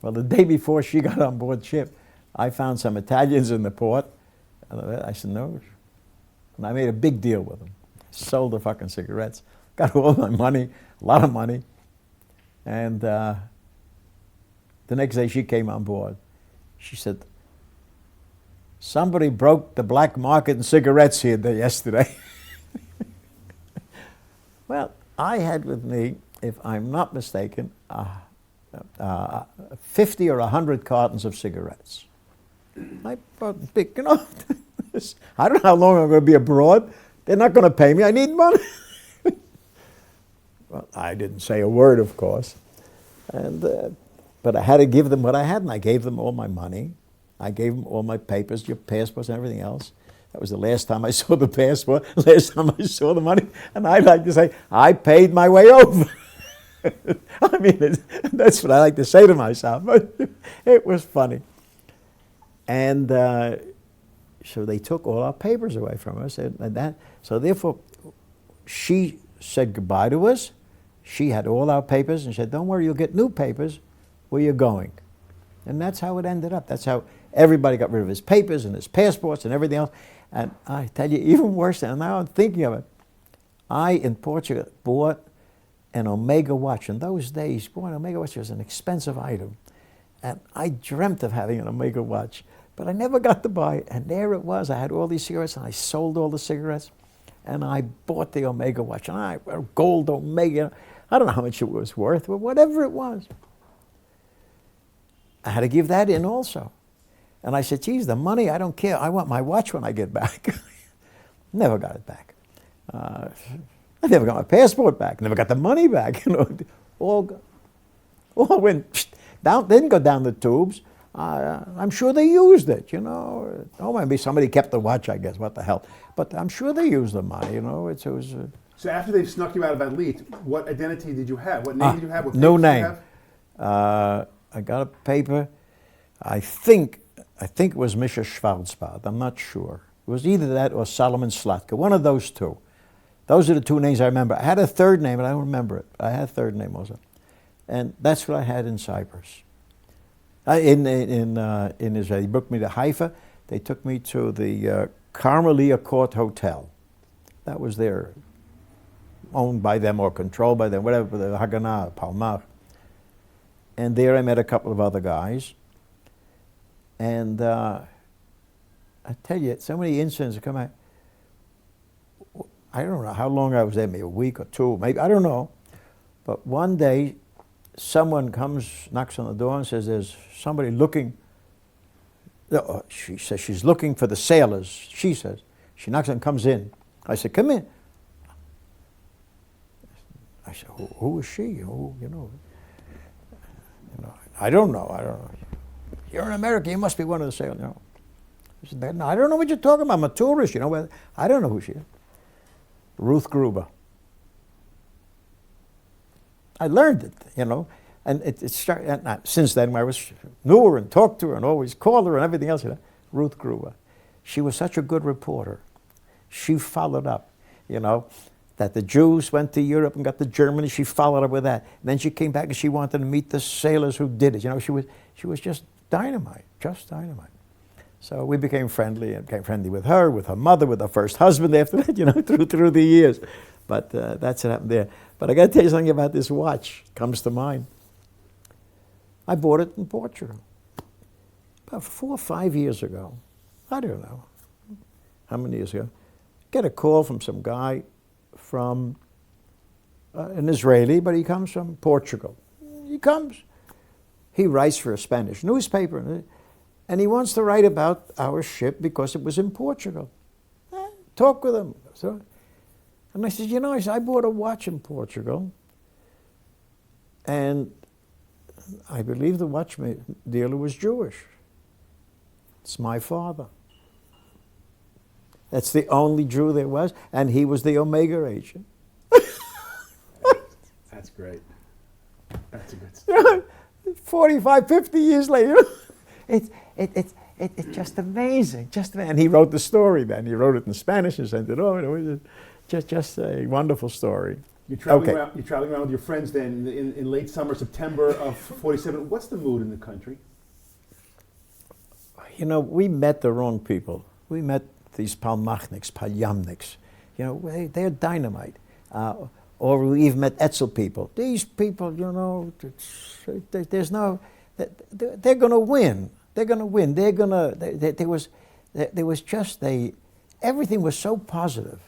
Well, the day before she got on board ship, I found some Italians in the port, and I said no, and I made a big deal with them. Sold the fucking cigarettes, got all my money, a lot of money, and the next day she came on board. She said, somebody broke the black market in cigarettes here yesterday. Well, I had with me, if I'm not mistaken, 50 or 100 cartons of cigarettes. I bought big, you know, I don't know how long I'm going to be abroad. They're not going to pay me. I need money. Well, I didn't say a word, of course. And but I had to give them what I had, and I gave them all my money. I gave them all my papers, your passports and everything else. That was the last time I saw the passport, last time I saw the money. And I'd like to say, I paid my way over. I mean, that's what I like to say to myself. It was funny. And so they took all our papers away from us. So therefore, she said goodbye to us. She had all our papers and said, don't worry, you'll get new papers where you're going. And that's how it ended up. That's how everybody got rid of his papers and his passports and everything else. And I tell you, even worse, and now I'm thinking of it, I, in Portugal, bought an Omega watch. In those days, boy, an Omega watch was an expensive item. And I dreamt of having an Omega watch, but I never got to buy it. And there it was. I had all these cigarettes, and I sold all the cigarettes, and I bought the Omega watch. And a gold Omega, I don't know how much it was worth, but whatever it was. I had to give that in also. And I said, geez, the money, I don't care. I want my watch when I get back. Never got it back. I never got my passport back. Never got the money back. You know, all went down. Didn't go down the tubes. I'm sure they used it. You know, oh, maybe somebody kept the watch. I guess. What the hell? But I'm sure they used the money. You know, it was. So after they snuck you out of Elite, what identity did you have? What name did you have? What no papers name. Did you have? I got a paper. I think it was Misha Schwarzbart. I'm not sure. It was either that or Solomon Slatka. One of those two. Those are the two names I remember. I had a third name, but I don't remember it. I had a third name also. And that's what I had in Cyprus. In Israel. They booked me to Haifa. They took me to the Carmelia Court Hotel. That was there, owned by them or controlled by them, whatever, the Haganah, Palmar. And there I met a couple of other guys. And I tell you, so many incidents come out. I don't know how long I was there, maybe a week or two, maybe, I don't know. But one day, someone comes, knocks on the door and says, there's somebody looking. She says she's looking for the sailors, she says. She knocks and comes in. I said, come in. I said, who is she? Who, you know? I don't know. You're in America, you must be one of the sailors. No. I said, no, I don't know what you're talking about. I'm a tourist, you know. I don't know who she is. Ruth Gruber. I learned it, you know. And it started, since then I knew her and talked to her and always called her and everything else. You know. Ruth Gruber. She was such a good reporter. She followed up, you know. That the Jews went to Europe and got to Germany, she followed up with that. And then she came back and she wanted to meet the sailors who did it. You know, she was just dynamite, just dynamite. So we became friendly and became friendly with her mother, with her first husband after that, you know, through the years. But that's what happened there. But I got to tell you something about this watch. Comes to mind. I bought it in Portugal about 4 or 5 years ago. I don't know how many years ago. Get a call from some guy from an Israeli, but he comes from Portugal. He comes. He writes for a Spanish newspaper, and he wants to write about our ship because it was in Portugal. Talk with him. And I said, you know, I bought a watch in Portugal, and I believe the watch dealer was Jewish. It's my father. That's the only Jew there was, and he was the Omega agent. That's great. That's a good story. 45, 50 years later, it's just amazing. And he wrote the story then. He wrote it in Spanish and sent it over. It was just a wonderful story. You're traveling around with your friends then in late summer, September of 47. What's the mood in the country? You know, we met the wrong people. We met these Palmachniks, Paljamniks. You know, they're dynamite. Or we even met Etzel people. These people, you know, there's no, they're going to win. They're going to win. There was just, everything was so positive.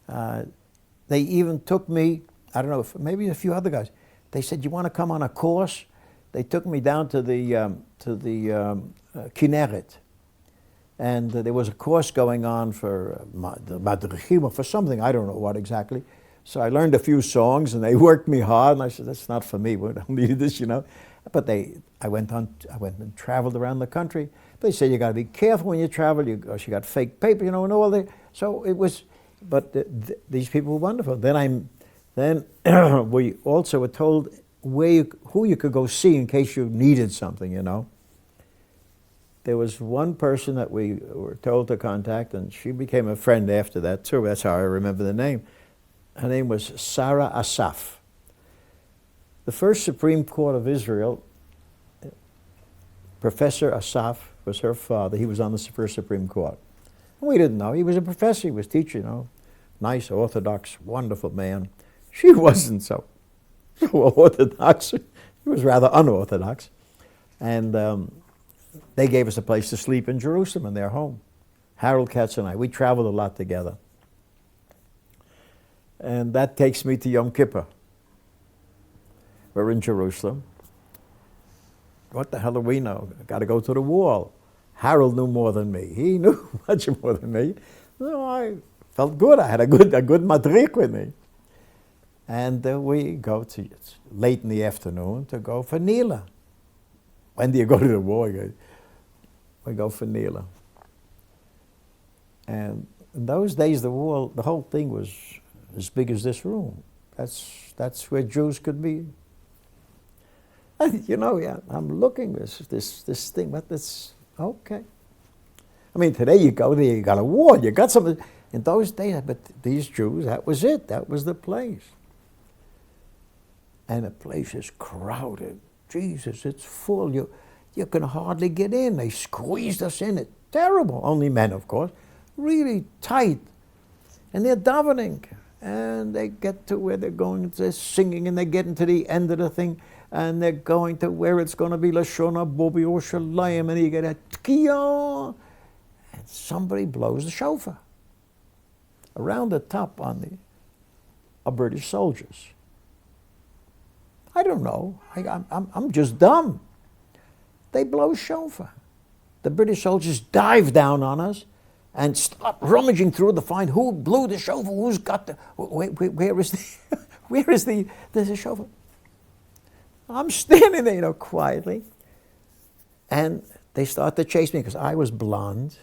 They even took me, I don't know, maybe a few other guys. They said, you want to come on a course? They took me down to the Kinneret. And there was a course going on for Madrichim or for something, I don't know what exactly. So I learned a few songs and they worked me hard and I said, that's not for me, we don't need this, you know. But I went and traveled around the country. They said you got to be careful when you travel, you got fake paper, you know, and all that. So it was, but these people were wonderful. Then we also were told who you could go see in case you needed something, you know. There was one person that we were told to contact, and she became a friend after that too. That's how I remember the name. Her name was Sarah Asaf. The first Supreme Court of Israel, Professor Asaf was her father. He was on the first Supreme Court. We didn't know. He was a professor. He was teaching, you know. Nice, orthodox, wonderful man. She wasn't so orthodox. He was rather unorthodox. And they gave us a place to sleep in Jerusalem in their home. Harold Katz and I, we traveled a lot together. And that takes me to Yom Kippur. We're in Jerusalem. What the hell do we know? Got to go to the wall. Harold knew more than me. He knew much more than me. So I felt good. I had a good madrich with me. And we go to, it's late in the afternoon, to go for Nila. When do you go to the war? We go for Nila. And in those days, the whole thing was as big as this room. That's where Jews could be. And, you know, yeah, I'm looking this thing, but it's okay. I mean, today you go there, you got a wall, you got something. In those days, but these Jews, that was it. That was the place. And the place is crowded. Jesus, it's full. You can hardly get in. They squeezed us in. It's terrible. Only men, of course. Really tight. And they're davening. And they get to where they're going, they're singing, and they get into the end of the thing, and they're going to where it's going to be Lashona Bobi Yerushalayim, and you get a Tkiya, and somebody blows the shofar. Around the top are British soldiers. I don't know. I'm just dumb. They blow shofar. The British soldiers dive down on us and start rummaging through to find who blew the shofar, who's got the, where is the shofar? I'm standing there, you know, quietly, and they start to chase me because I was blonde.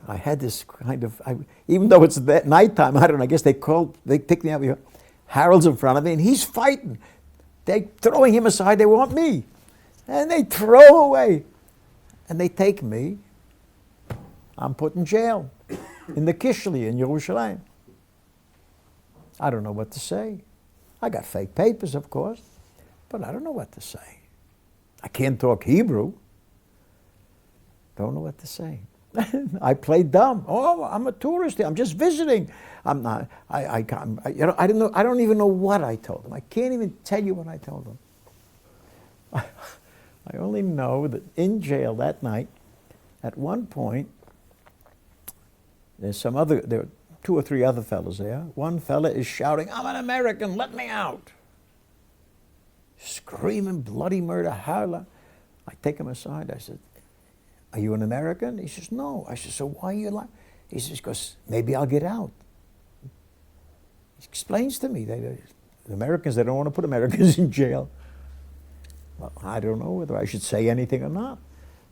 I had this kind of, even though it's that nighttime, I don't know, I guess they picked me up here. Harold's in front of me, and he's fighting. They're throwing him aside, they want me. And they throw away. And they take me. I'm put in jail in the Kishli in Yerushalayim. I don't know what to say. I got fake papers, of course, but I don't know what to say. I can't talk Hebrew. Don't know what to say. I play dumb. Oh, I'm a tourist here. I'm just visiting. I'm not. I can't. You know. I don't know. I don't even know what I told them. I can't even tell you what I told them. I only know that in jail that night, at one point, there are 2 or 3 other fellows there. One fella is shouting, "I'm an American, let me out!" Screaming bloody murder, holla. I take him aside. I said, "Are you an American?" He says, "No." I said, "So why are you lying?" He says, "Because maybe I'll get out." He explains to me, the Americans, they don't want to put Americans in jail. Well, I don't know whether I should say anything or not.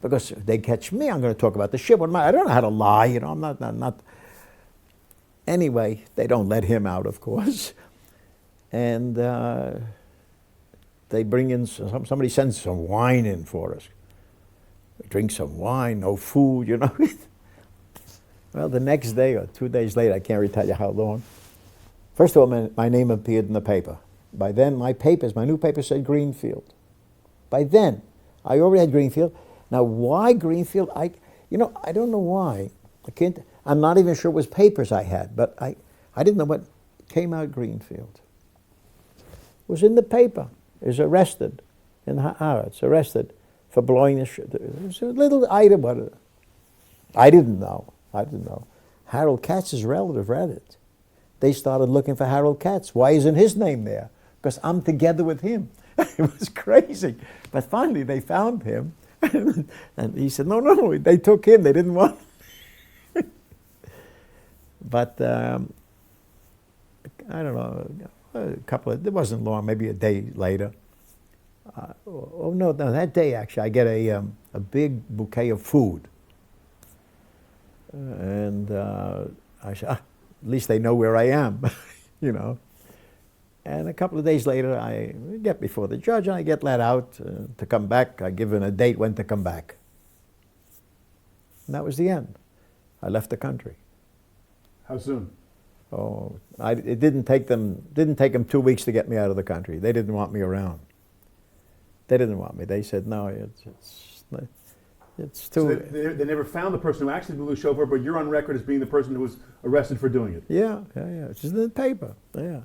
Because if they catch me, I'm going to talk about the ship. I don't know how to lie, you know, I'm not. Anyway, they don't let him out, of course. And they bring in, somebody sends some wine in for us. We drink some wine, no food, you know. Well, the next day or 2 days later, I can't really tell you how long. First of all, my name appeared in the paper. By then, my new paper said Greenfield. By then, I already had Greenfield. Now, why Greenfield? I don't know why. I'm not even sure it was papers I had, but I didn't know what came out Greenfield. It was in the paper. He was arrested in Haaretz, arrested for blowing the shit. It was a little item, but I didn't know. Harold Katz's relative read it. They started looking for Harold Katz. Why isn't his name there? Because I'm together with him. It was crazy. But finally they found him. And he said, no, they took him. They didn't want him. But I don't know, it wasn't long, maybe a day later. No, that day actually, I get a big bouquet of food. And I said, at least they know where I am, you know. And a couple of days later, I get before the judge and I get let out to come back. I give him a date when to come back. And that was the end. I left the country. How soon? Oh, it didn't take them 2 weeks to get me out of the country. They didn't want me around. They didn't want me. They said, no, it's too... So they never found the person who actually blew the chauffeur, but you're on record as being the person who was arrested for doing it. Yeah. It's in the paper, yeah.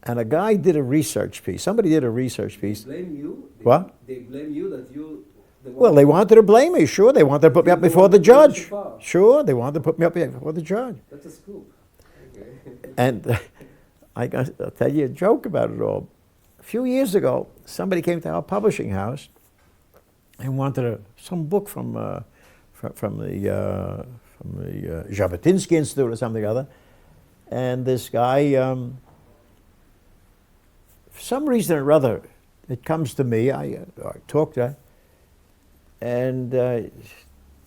And a guy did a research piece. Somebody did a research piece. They blame you? What? They blame you that you... Well, they wanted to blame me, sure. They wanted to put me up before the judge. Sure, they wanted to put me up before the judge. That's a scoop. Okay. And I'll tell you a joke about it all. A few years ago, somebody came to our publishing house and wanted some book from the Jabotinsky Institute or something or other. And this guy, for some reason or other, it comes to me, I talk to her, and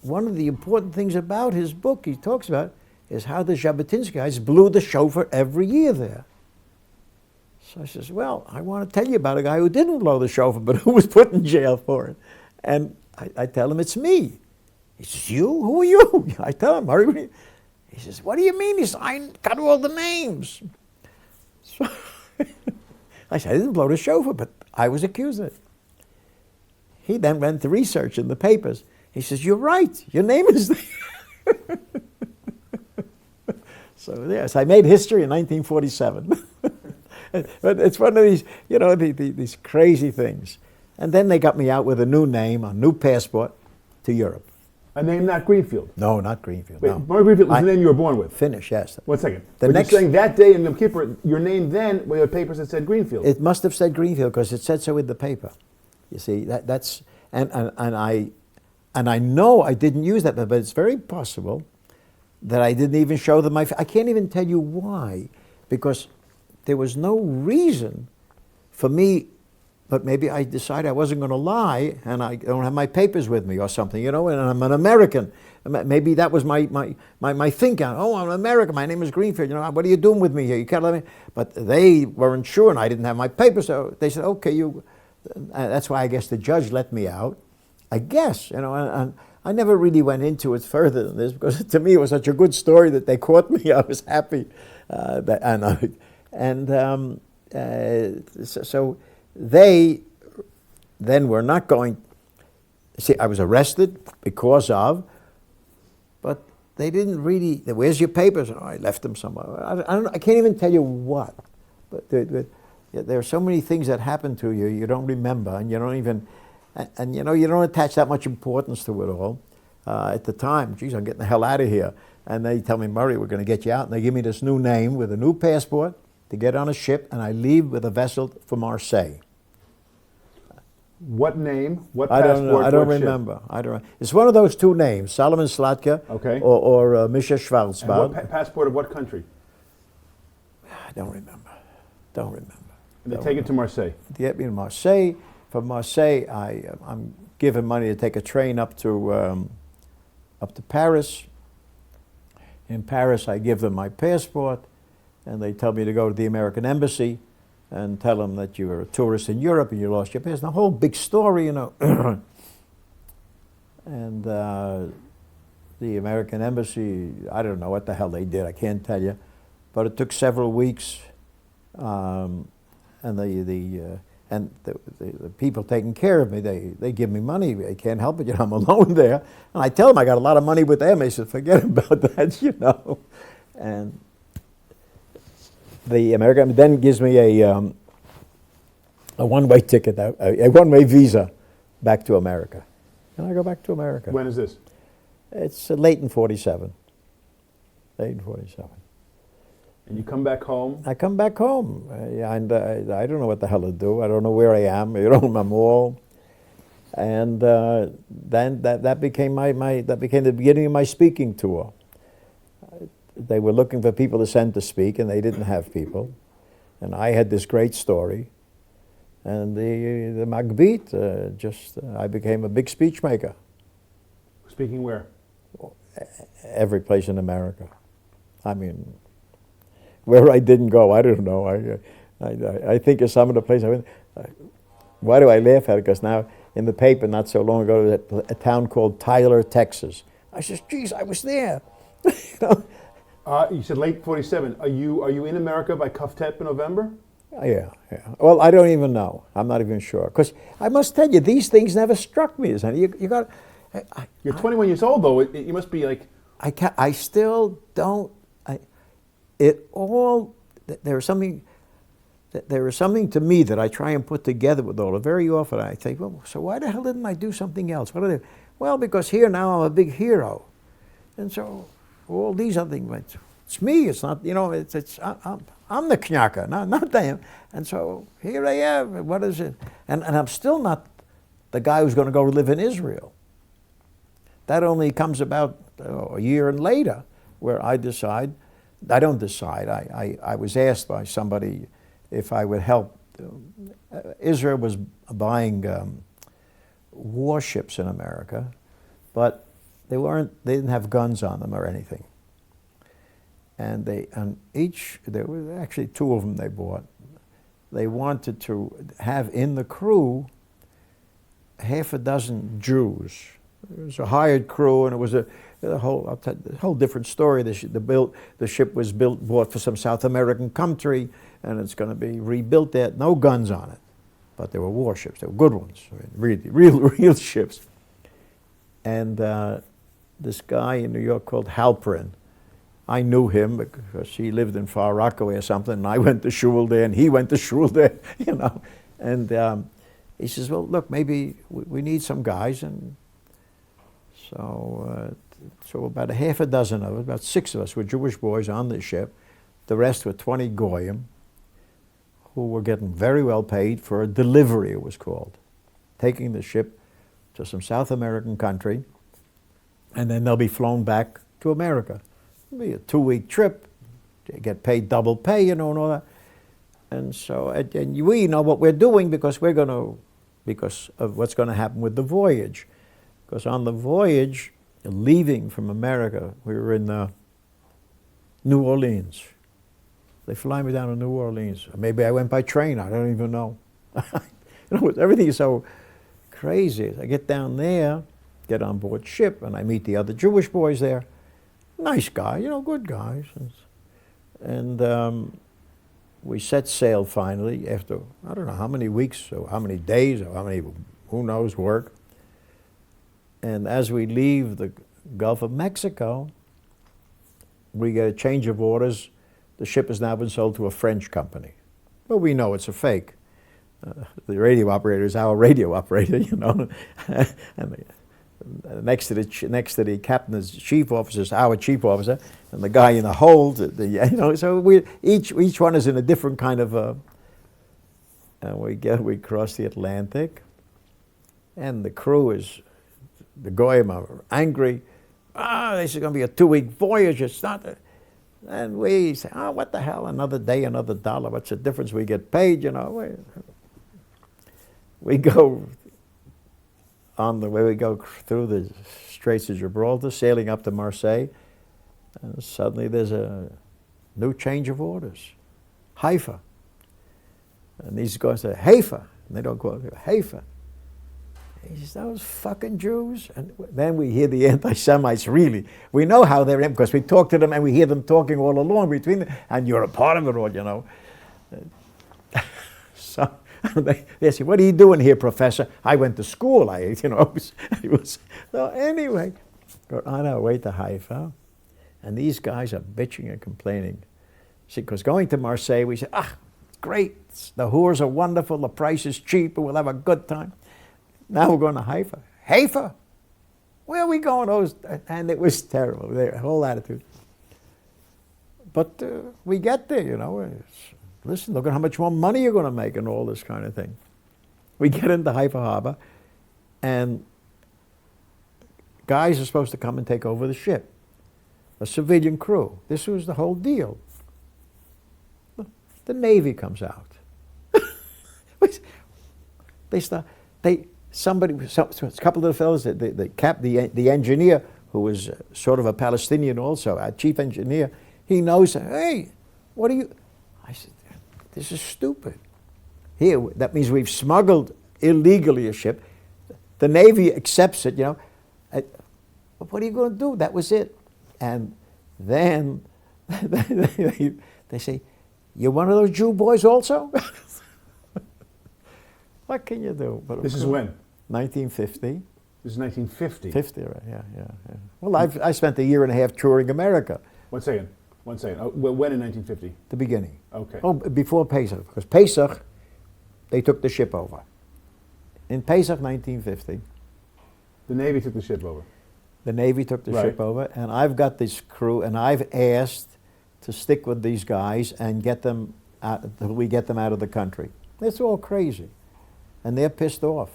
one of the important things about his book he talks about is how the Jabotinsky guys blew the chauffeur every year there. So I says, well, I want to tell you about a guy who didn't blow the chauffeur, but who was put in jail for it. And I tell him it's me. He says, you? Who are you? I tell him, Murray. He says, what do you mean? He says, I got all the names. So I said, I didn't blow the chauffeur, but I was accused of it. He then went to research in the papers. He says, you're right. Your name is there. So yes, I made history in 1947. But it's one of these, you know, these crazy things. And then they got me out with a new name, a new passport to Europe. A name not Greenfield? No, not Greenfield. Wait, no. Murray Greenfield was the name you were born with? Finnish, yes. 1 second. The but next, you're saying that day in Yom Kippur, your name then, we had papers that said Greenfield. It must have said Greenfield because it said so in the paper. You see, that's and I know I didn't use that, but it's very possible that I didn't even show them I can't even tell you why, because there was no reason for me, but maybe I decided I wasn't going to lie and I don't have my papers with me or something, you know, and I'm an American. Maybe that was my thinking. Oh, I'm an American. My name is Greenfield. You know, what are you doing with me here? You can't let me. But they weren't sure, and I didn't have my papers, so they said, okay, you. That's why I guess the judge let me out. I guess, you know, and I never really went into it further than this because to me it was such a good story that they caught me. I was happy, so they then were not going. See, I was arrested because of, but they didn't really. Where's your papers? Oh, I left them somewhere. I can't even tell you what, but there are so many things that happen to you you don't remember, and you don't even. And you know, you don't attach that much importance to it all. At the time, geez, I'm getting the hell out of here. And they tell me, Murray, we're going to get you out. And they give me this new name with a new passport to get on a ship, and I leave with a vessel for Marseille. What name? What passport? I don't know. I don't remember. It's one of those two names, Solomon Slatka okay. or Misha Schwarzbad. And passport of what country? I don't remember. And they take it to Marseille. They get me to Marseille. From Marseille, I'm given money to take a train up to Paris. In Paris, I give them my passport, and they tell me to go to the American embassy and tell them that you were a tourist in Europe and you lost your passport. The whole big story, you know. And the American embassy, I don't know what the hell they did, I can't tell you, but it took several weeks, and the people taking care of me, they give me money. They can't help it, you know, I'm alone there. And I tell them I got a lot of money with them. They said, forget about that, you know. And the American then gives me a one-way ticket, a one-way visa back to America. And I go back to America. When is this? It's late in 47. Late in 47. And you come back home? I come back home, and I don't know what the hell to do. I don't know where I am. You know, I'm all. And then that became that became the beginning of my speaking tour. They were looking for people to send to speak, and they didn't have people. And I had this great story. And the Magbit, I became a big speech maker. Speaking where? Every place in America. I mean, where I didn't go, I don't know. I think of some of the places I went. Why do I laugh at it? Because now in the paper not so long ago, there was a town called Tyler, Texas. I says, geez, I was there. You know? You said late 47. Are you in America by Kaftet in November? Yeah. Well, I don't even know. I'm not even sure. Because I must tell you, these things never struck me as any. You got. You're 21 years old, though. You must be like. I still don't. It all. There is something to me that I try and put together with all. Very often I think, well, so why the hell didn't I do something else? What did I? Well, because here now I'm a big hero, and so all these other things. It's me. It's not. You know. I'm the knyaka, not them. And so here I am. What is it? And I'm still not the guy who's going to go live in Israel. That only comes about a year and later, where I decide. I don't decide. I was asked by somebody if I would help. Israel was buying warships in America, but they didn't have guns on them or anything. And there were actually two of them they bought. They wanted to have in the crew half a dozen Jews. It was a hired crew, and it was a whole different story. The ship was bought for some South American country, and it's going to be rebuilt there. No guns on it, but there were warships. They were good ones, really, real ships. And this guy in New York called Halperin, I knew him because he lived in Far Rockaway or something, and I went to shul there, and he went to shul there, you know. And he says, well, look, maybe we need some guys. And so about a half a dozen of us, about 6 of us were Jewish boys on the ship. The rest were 20 Goyim who were getting very well paid for a delivery, it was called, taking the ship to some South American country, and then they'll be flown back to America. It'll be a 2-week trip. They get paid double pay, you know, and all that. And so, and we know what we're doing because of what's going to happen with the voyage. Because on the voyage, leaving from America, we were in New Orleans. They fly me down to New Orleans. Maybe I went by train, I don't even know. You know, everything is so crazy. I get down there, get on board ship, and I meet the other Jewish boys there. Nice guy, you know, good guys. And we set sail finally after, I don't know how many weeks or how many days or how many, who knows, work. And as we leave the Gulf of Mexico, we get a change of orders. The ship has now been sold to a French company. Well, we know it's a fake. The radio operator is our radio operator, you know. And next to the captain is chief officer, is our chief officer, and the guy in the hold, you know. So each one is in a different kind of. And we cross the Atlantic, and the crew is. The Goyim are angry. This is going to be a 2-week voyage. It's not. And we say, what the hell? Another day, another dollar. What's the difference? We get paid, you know. We go on the way. We go through the Straits of Gibraltar, sailing up to Marseille, and suddenly there's a new change of orders. Haifa. And these guys say, Haifa. And they don't call it Haifa. He says, those fucking Jews. And then we hear the anti-Semites really. We know how they're in because we talk to them and we hear them talking all along between them. And you're a part of it all, you know. So they say, what are you doing here, Professor? I went to school. So anyway, we're on our way to Haifa. And these guys are bitching and complaining. See, because going to Marseille, we say, great. The whores are wonderful. The price is cheap. And we'll have a good time. Now we're going to Haifa. Haifa? Where are we going? And it was terrible, their whole attitude. But we get there, you know. Listen, look at how much more money you're going to make and all this kind of thing. We get into Haifa Harbor, and guys are supposed to come and take over the ship. A civilian crew. This was the whole deal. The Navy comes out. A couple of the fellows, the engineer, who was sort of a Palestinian also, our chief engineer, he knows, hey, what are you? I said, this is stupid. Here, that means we've smuggled illegally a ship. The Navy accepts it, you know. What are you going to do? That was it. And then they say, you're one of those Jew boys also? What can you do? But This is when? 1950. This is 1950. 50, right, yeah. Well, I spent a year and a half touring America. One second. Oh, when in 1950? The beginning. Okay. Oh, before Pesach, because Pesach, they took the ship over. In Pesach 1950, The Navy took the ship over. the Navy took the ship over, and I've got this crew, and I've asked to stick with these guys and get them out until we get them out of the country. It's all crazy, and they're pissed off.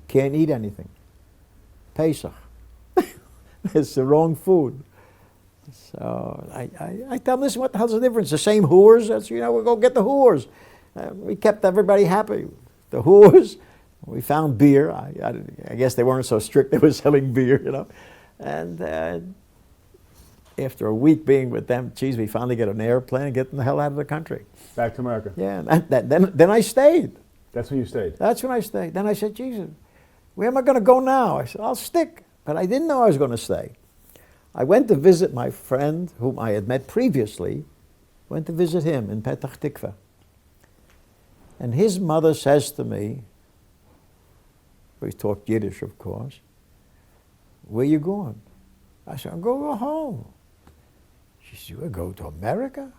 Can't eat anything. Pesach. It's the wrong food. So I tell them, listen, what the hell's the difference? The same whores? That's, you know, we'll go get the whores. We kept everybody happy. The whores. We found beer. I guess they weren't so strict. They were selling beer, you know. And after a week being with them, geez, we finally get an airplane and get them the hell out of the country. Back to America. Yeah, and then I stayed. That's when you stayed. That's when I stayed. Then I said, Jesus, where am I going to go now? I said, I'll stick. But I didn't know I was going to stay. I went to visit my friend, whom I had met previously, went to visit him in Petach Tikva. And his mother says to me, we talked Yiddish, of course, where you going? I said, I'll go home. She said, you go to America?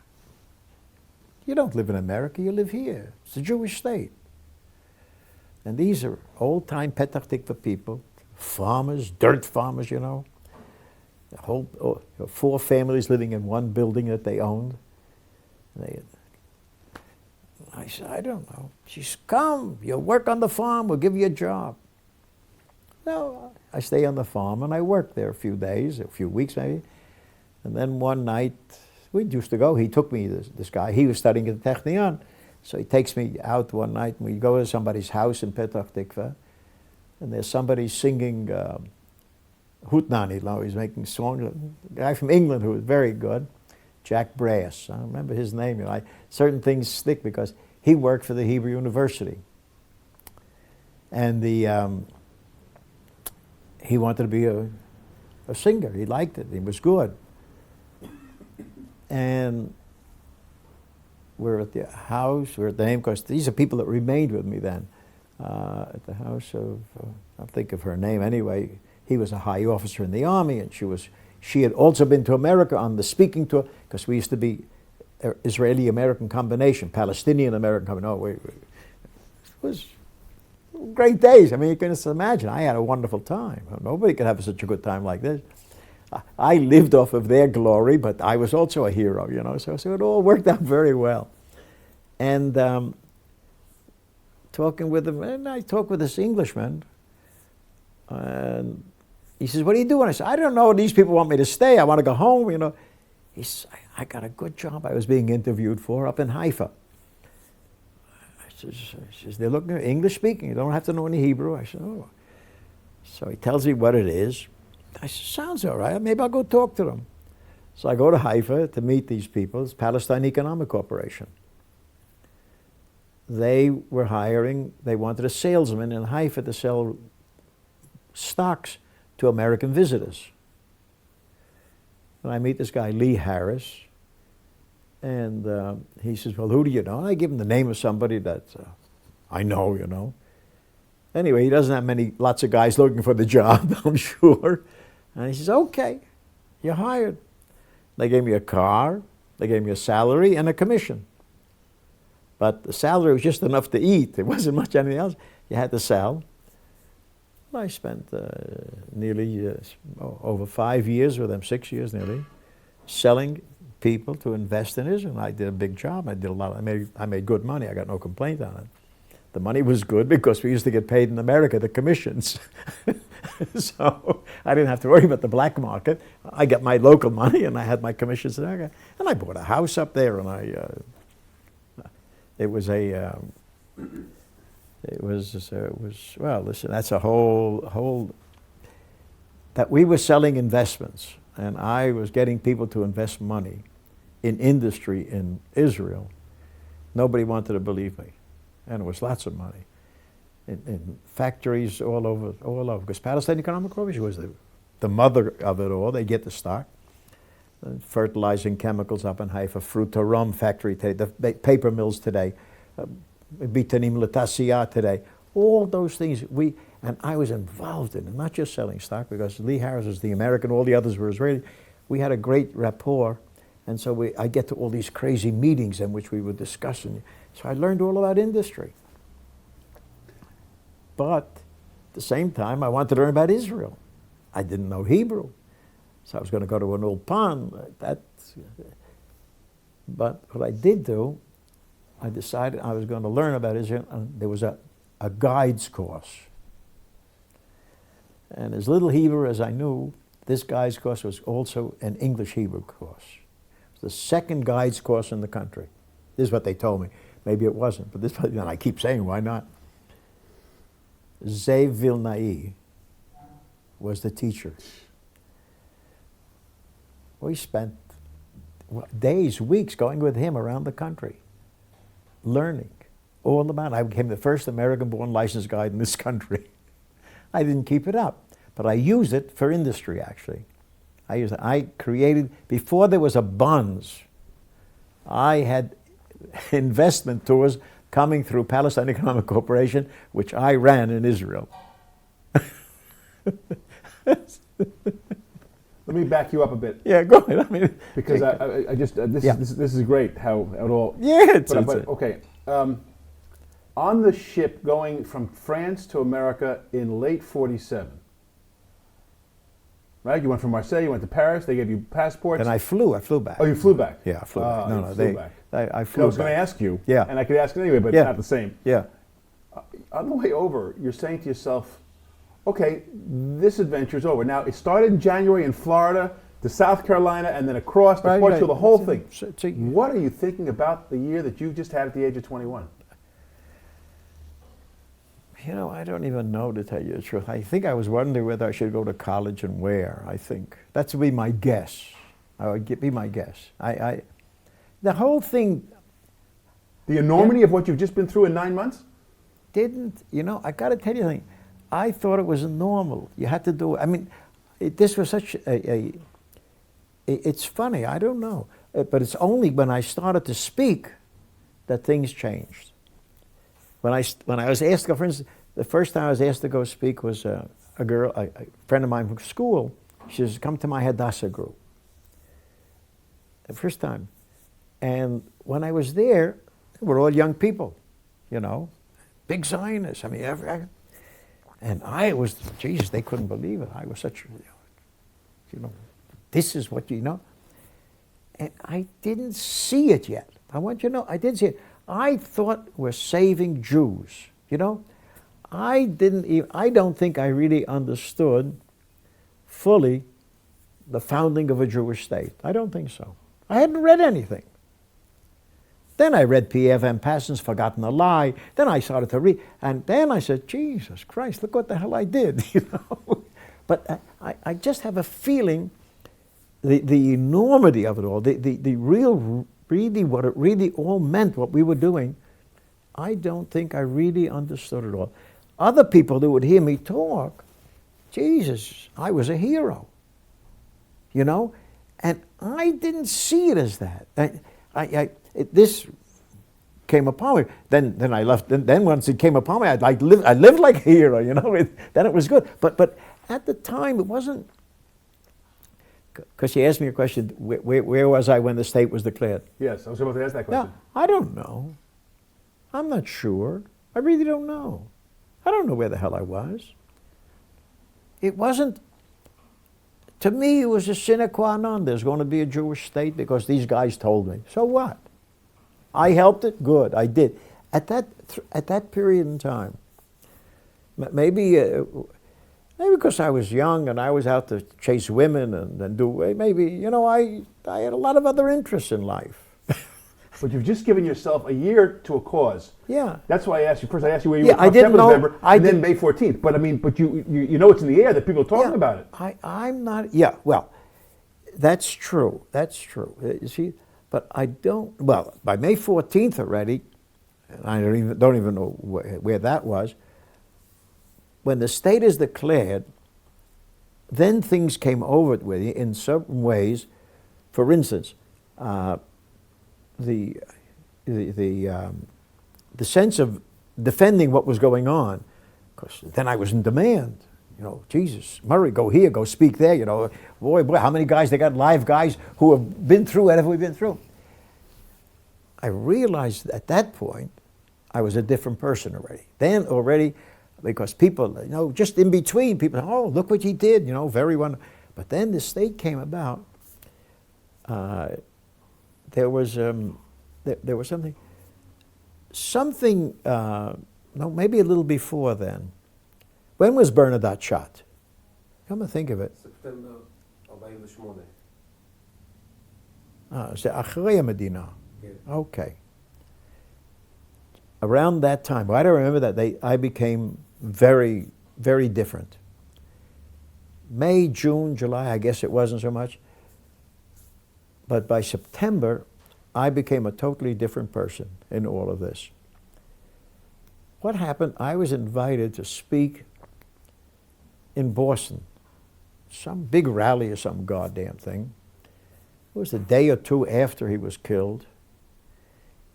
You don't live in America, you live here. It's a Jewish state. And these are old-time Petach Tikva people, farmers, dirt farmers, you know. The whole 4 families living in one building that they owned. I said, I don't know. She said, come, you'll work on the farm, we'll give you a job. So I stay on the farm and I work there a few days, a few weeks maybe. And then one night, we used to go, he took me, this guy, he was studying at the Technion. So he takes me out one night and we go to somebody's house in Petach Tikva. And there's somebody singing Hutnani, now he's making songs. A guy from England who was very good, Jack Brass. I remember his name. You know, certain things stick because he worked for the Hebrew University. And he wanted to be a singer. He liked it. He was good. And we're at the house, we're at the name, because these are people that remained with me then. At the house of, I'll think of her name anyway. He was a high officer in the army, and she had also been to America on the speaking tour, because we used to be Israeli-American combination, Palestinian-American combination. It was great days. I mean, you can just imagine. I had a wonderful time. Nobody could have such a good time like this. I lived off of their glory, but I was also a hero, you know, so it all worked out very well. And talking with him, and I talked with this Englishman, and he says, what are you doing? I said, I don't know. These people want me to stay. I want to go home, you know. He says, I got a good job I was being interviewed for up in Haifa. He says, they're looking at English speaking. You don't have to know any Hebrew. I said, oh. So he tells me what it is. I said, sounds all right. Maybe I'll go talk to them. So I go to Haifa to meet these people. It's Palestine Economic Corporation. they wanted a salesman in Haifa to sell stocks to American visitors. And I meet this guy, Lee Harris, and he says, well, who do you know? And I give him the name of somebody that I know, you know. Anyway, he doesn't have lots of guys looking for the job, I'm sure. And he says, okay, you're hired. They gave me a car, they gave me a salary and a commission. But the salary was just enough to eat. There wasn't much anything else. You had to sell. I spent nearly over 5 years with them, 6 years nearly, selling people to invest in Israel. And I did a big job. I did a lot. I made good money. I got no complaint on it. The money was good because we used to get paid in America, the commissions. So I didn't have to worry about the black market. I got my local money and I had my commissions in America. And I bought a house up there, and it was well, listen, that's a whole that we were selling investments, and I was getting people to invest money in industry in Israel. Nobody wanted to believe me, and it was lots of money in factories all over. Because Palestine Economic Corporation was the mother of it all. They get the stock. Fertilizing chemicals up in Haifa, fruit to rum factory today, the paper mills today, Bitanim Latasiya today, all those things and I was involved in it, not just selling stock, because Lee Harris was the American, all the others were Israeli. We had a great rapport, and so I get to all these crazy meetings in which we were discussing. So I learned all about industry. But at the same time, I wanted to learn about Israel. I didn't know Hebrew. So I was going to go to an ulpan. But what I did do, I decided I was going to learn about Israel, and there was a guides course. And as little Hebrew as I knew, this guides course was also an English Hebrew course. It was the second guides course in the country. This is what they told me. Maybe it wasn't, but and I keep saying, why not? Zev Vilnai was the teacher. We spent days, weeks going with him around the country, learning all about it. I became the first American-born licensed guide in this country. I didn't keep it up, but I used it for industry, actually. I created, before there was a bonds, I had investment tours coming through Palestine Economic Corporation, which I ran in Israel. Let me back you up a bit. Yeah, go ahead. I mean, because I just this is great how it all. Yeah, okay. On the ship going from France to America in late '47, right? You went from Marseille, you went to Paris. They gave you passports. And I flew back. Oh, you flew back. Yeah, I flew back. No, flew back. I flew back. I was going to ask you. Yeah. And I could ask it anyway, but Yeah. not the same. Yeah. On the way over, you're saying to yourself, okay, this adventure's over. Now, it started in January in Florida to South Carolina and then across to Portugal, the whole thing. What are you thinking about the year that you just had at the age of 21? You know, I don't even know, to tell you the truth. I think I was wondering whether I should go to college and where, I think. That would be my guess. I would be my guess. The whole thing... The enormity of what you've just been through in 9 months? I got to tell you something. I thought it was normal. You had to do it. I mean, this was such it's funny, I don't know. But it's only when I started to speak that things changed. When I was asked to go, for instance, the first time I was asked to go speak was a girl, a friend of mine from school. She says, come to my Hadassah group. The first time. And when I was there, we're all young people, big Zionists. I mean, and I was, Jesus, they couldn't believe it. I was such, this is what And I didn't see it yet. I want you to know, I didn't see it. I thought we're saving Jews, I don't think I really understood fully the founding of a Jewish state. I don't think so. I hadn't read anything. Then I read P.F. M. Passon's Forgotten a Lie. Then I started to read, and then I said, Jesus Christ, look what the hell I did, But I just have a feeling, the enormity of it all, the real, really what it really all meant, what we were doing, I don't think I really understood it all. Other people that would hear me talk, Jesus, I was a hero, you know? And I didn't see it as that. This came upon me. Then I left. Then once it came upon me, I lived like a hero, you know. Then it was good. But at the time, it wasn't. Because she asked me a question, where was I when the state was declared? Yes, I was about to ask that question. No, I don't know. I'm not sure. I really don't know. I don't know where the hell I was. It wasn't, to me, it was a sine qua non. There's going to be a Jewish state because these guys told me. So what? I helped it? Good, I did. At that period in time, maybe because I was young and I was out to chase women and do, maybe, you know, I had a lot of other interests in life. But you've just given yourself a year to a cause. Yeah. That's why I asked you. First I asked you where you Yeah, were I on didn't know- November, I and then didn't- May 14th. But I mean, but you know it's in the air that people are talking about it. I'm not, yeah, well, that's true, You see, but I don't, well, by May 14th already, and I don't even know where that was, when the state is declared, then things came over it with you in certain ways. For instance, the sense of defending what was going on, because then I was in demand. You know, Jesus, Murray, go here, go speak there. You know, boy, how many guys, they got live guys who have been through whatever we've been through. I realized at that point, I was a different person already. Then already, because people, you know, just in between, people, oh, look what he did, you know, very wonderful. But then the state came about. There was something, no, maybe a little before then. When was Bernadette shot? Come to think of it. ספטמבר 48. זה אחרי המדינה. כן. Okay. Around that time, why do I remember that? I became very, very different. May, June, July, I guess it wasn't so much. But by September, I became a totally different person in all of this. What happened? I was invited to speak in Boston. Some big rally or some goddamn thing. It was a day or two after he was killed.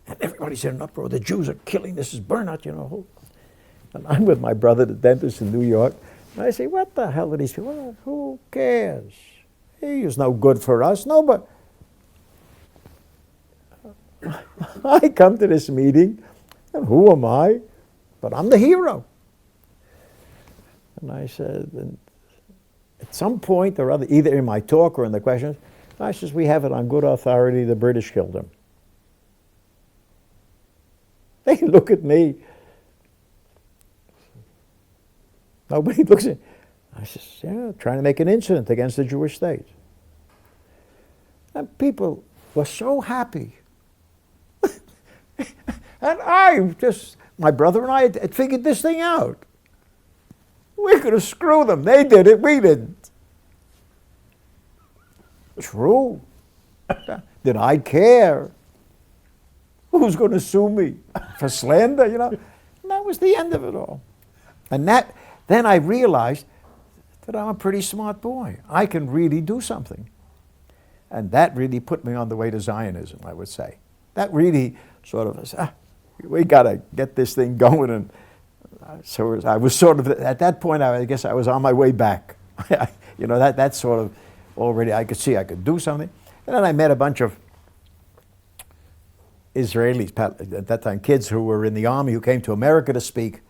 And everybody's in an uproar. The Jews are killing. This is burnout, you know. And I'm with my brother, the dentist in New York. And I say, what the hell are these people? Well, who cares? He is no good for us. No, but I come to this meeting, and who am I? But I'm the hero. And I said, and at some point or other, either in my talk or in the questions, I says, we have it on good authority, the British killed him. They look at me. Nobody looks at me. I says, yeah, trying to make an incident against the Jewish state. And people were so happy. And my brother and I had figured this thing out. We're going to screw them. They did it, we didn't. True. Did I care? Who's going to sue me for slander, you know? And that was the end of it all. And then I realized that I'm a pretty smart boy. I can really do something. And that really put me on the way to Zionism, I would say. That really sort of, we got to get this thing going. And so I was sort of, at that point, I guess I was on my way back. You know, that sort of already, I could see I could do something. And then I met a bunch of Israelis, at that time, kids who were in the army who came to America to speak.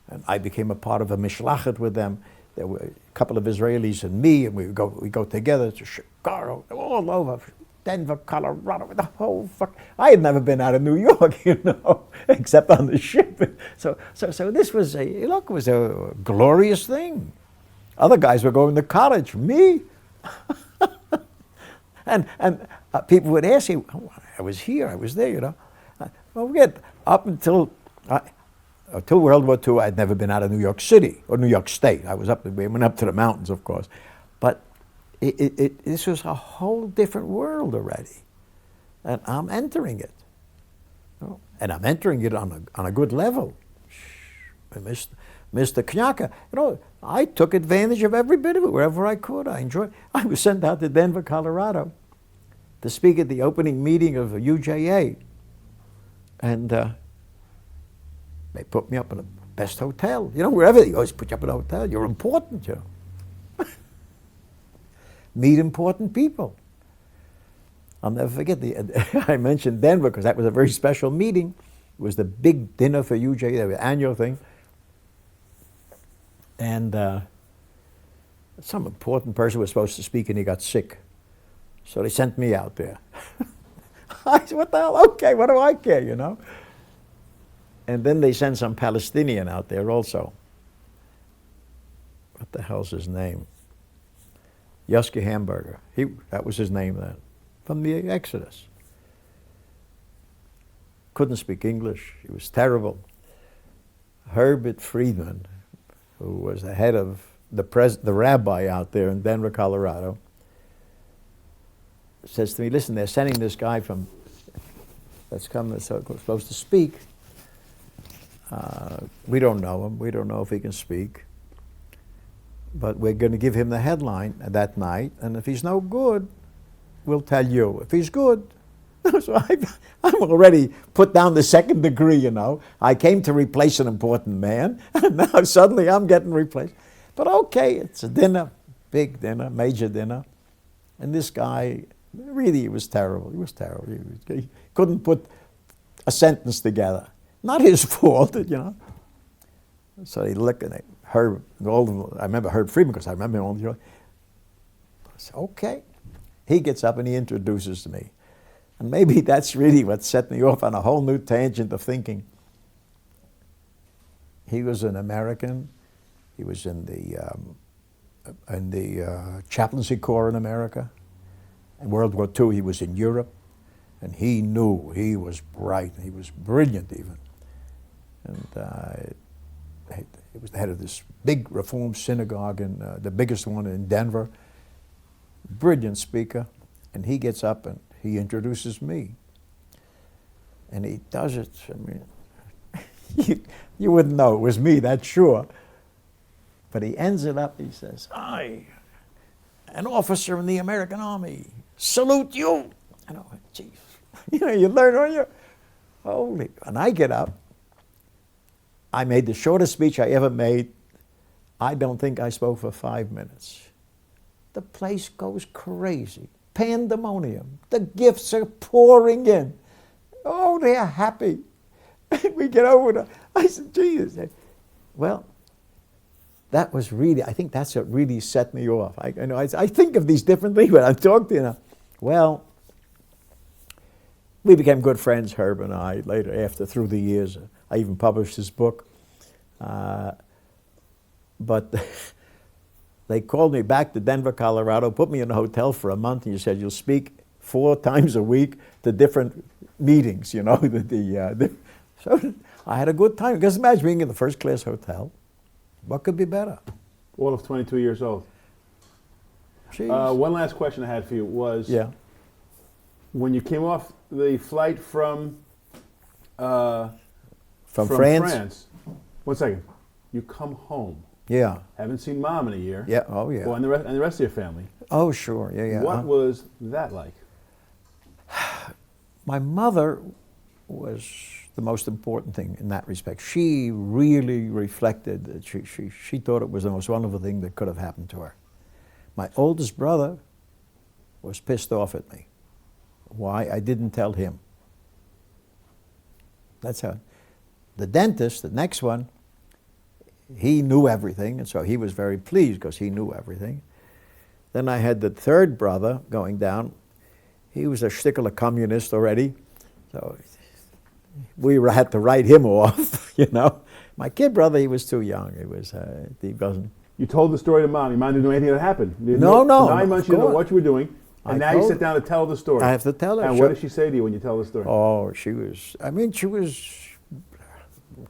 And I became a part of a mishlachet with them. There were a couple of Israelis and me, and we go together to Chicago, all over, Denver, Colorado, the whole fuck. I had never been out of New York, you know, except on the ship. So this was it was a glorious thing. Other guys were going to college. Me? and people would ask me, oh, I was here, I was there, you know. Well, we get up until World War II, I'd never been out of New York City or New York State. We went up to the mountains, of course. But this was a whole different world already. And I'm entering it. And I'm entering it on a good level. Mr. Knyaka, I took advantage of every bit of it wherever I could. I enjoyed it. I was sent out to Denver, Colorado to speak at the opening meeting of UJA. And they put me up in the best hotel. Wherever they always put you up in a hotel. You're important, Meet important people. I'll never forget I mentioned Denver because that was a very special meeting. It was the big dinner for UJA, the annual thing. And some important person was supposed to speak and he got sick. So they sent me out there. I said, what the hell? Okay, what do I care, And then they sent some Palestinian out there also. What the hell's his name? Yosky Hamburger. That was his name then. From the Exodus. Couldn't speak English. He was terrible. Herbert Friedman, who was the head of the rabbi out there in Denver, Colorado, says to me, listen, they're sending this guy that's supposed to speak. We don't know him. We don't know if he can speak. But we're going to give him the headline that night, and if he's no good, we'll tell you. If he's good, so I'm already put down the second degree, I came to replace an important man, and now suddenly I'm getting replaced. But okay, it's a dinner, big dinner, major dinner. And this guy, really, he was terrible. He was terrible. He couldn't put a sentence together. Not his fault, So he looked at it. I remember Herb Friedman because I remember him all the time. I said, okay. He gets up and he introduces me. And maybe that's really what set me off on a whole new tangent of thinking. He was an American. He was in the chaplaincy corps in America. In World War II, he was in Europe. And he knew. He was bright. He was brilliant even. And he was the head of this big Reform synagogue, the biggest one in Denver. Brilliant speaker. And he gets up and he introduces me. And he does it, you wouldn't know it was me, that's sure. But he ends it up, he says, I, an officer in the American Army, salute you. And I went, geez, you learn, don't you? Holy, and I get up. I made the shortest speech I ever made. I don't think I spoke for 5 minutes. The place goes crazy. Pandemonium. The gifts are pouring in. Oh, they're happy. We get over it. I said, Jesus. Well, that was really, I think that's what really set me off. I think of these different things when I talk to you. Well, we became good friends, Herb and I, later, through the years. I even published his book. But they called me back to Denver, Colorado, put me in a hotel for a month, and you said, you'll speak 4 times a week to different meetings, So I had a good time. Just imagine being in the first-class hotel. What could be better? All of 22 years old. One last question I had for you was, when you came off the flight from France, 1 second, you come home. Yeah. Haven't seen Mom in a year. Yeah, oh yeah. Well, and the rest of your family. Oh, sure, yeah. What was that like? My mother was the most important thing in that respect. She really reflected that she thought it was the most wonderful thing that could have happened to her. My oldest brother was pissed off at me. Why? I didn't tell him. That's how. The dentist, the next one, he knew everything, and so he was very pleased because he knew everything. Then I had the third brother going down. He was a shtickler communist already, so we had to write him off, My kid brother, he was too young. He wasn't. You told the story to Mom. Your mom didn't know anything that happened. No. 9 months you didn't know what you were doing, and now you sit down to tell the story. I have to tell her. And what did she say to you when you tell the story? Oh, she was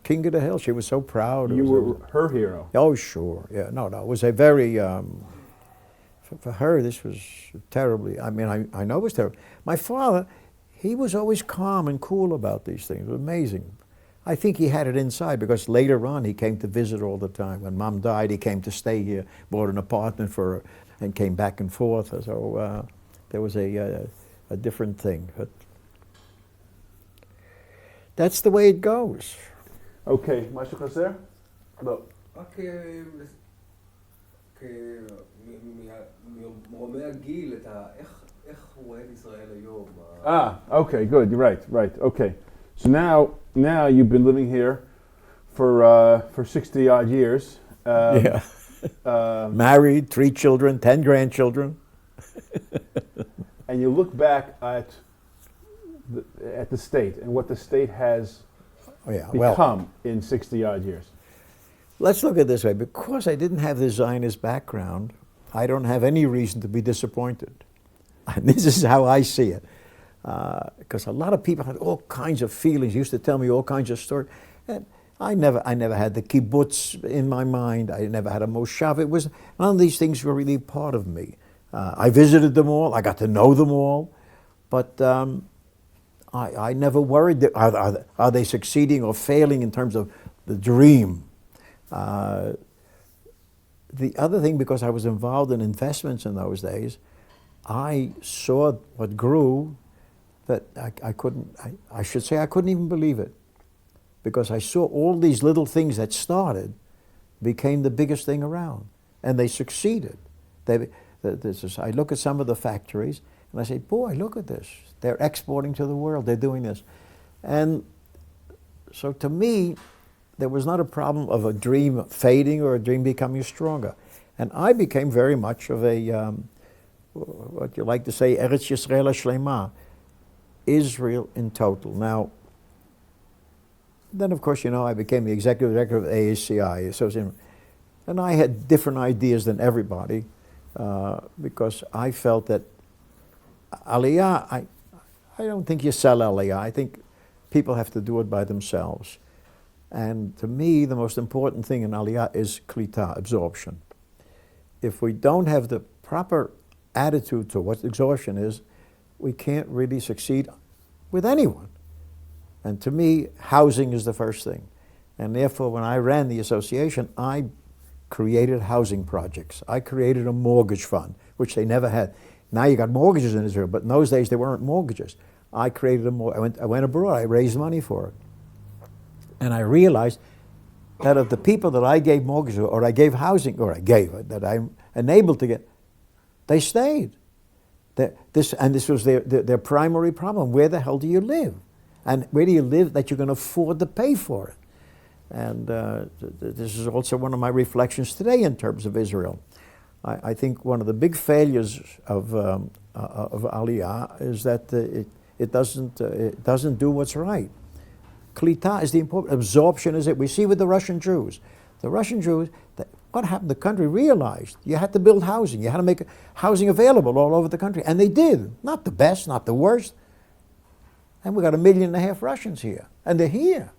king of the hill. She was so proud. You were her hero. Oh, sure. Yeah, no. It was a very, for her, this was terribly, I know it was terrible. My father, he was always calm and cool about these things. It was amazing. I think he had it inside because later on he came to visit all the time. When Mom died, he came to stay here, bought an apartment for her, and came back and forth. So there was a different thing. But that's the way it goes. Okay, משהו חסר? לא. רק ממרומי הגיל, איך הוא רואה את ישראל היום? Okay, good. You're right. Okay. So now you've been living here for 60 odd years. Yeah. Married, 3 children, 10 grandchildren. And you look back at the state and what the state has become in 60 odd years. Let's look at it this way. Because I didn't have the Zionist background, I don't have any reason to be disappointed. And this is how I see it. Because a lot of people had all kinds of feelings, used to tell me all kinds of stories. And I never had the kibbutz in my mind. I never had a moshav. It was, none of these things were really part of me. I visited them all. I got to know them all. But I never worried that are they succeeding or failing in terms of the dream. The other thing, because I was involved in investments in those days, I saw what grew that I couldn't even believe it. Because I saw all these little things that started became the biggest thing around. And they succeeded. I look at some of the factories and I say, boy, look at this. They're exporting to the world. They're doing this. And so to me, there was not a problem of a dream fading or a dream becoming stronger. And I became very much of a, what you like to say, Eretz Yisrael Shlema, Israel in total. Now, then of course, I became the executive director of AACI. And I had different ideas than everybody because I felt that Aliyah, I don't think you sell Aliyah. I think people have to do it by themselves. And to me, the most important thing in Aliyah is klita, absorption. If we don't have the proper attitude to what absorption is, we can't really succeed with anyone. And to me, housing is the first thing. And therefore, when I ran the association, I created housing projects. I created a mortgage fund, which they never had. Now you got mortgages in Israel, but in those days there weren't mortgages. I created I went abroad, I raised money for it. And I realized that of the people that I gave mortgages or I gave housing, that I'm enabled to get, they stayed. This was their primary problem. Where the hell do you live? And where do you live that you're going to afford to pay for it? And this is also one of my reflections today in terms of Israel. I think one of the big failures of Aliyah is that it doesn't do what's right. Klita is the important, absorption is it. We see with the Russian Jews. The Russian Jews, what happened? The country realized you had to build housing. You had to make housing available all over the country. And they did. Not the best, not the worst. And we got 1.5 million Russians here. And they're here.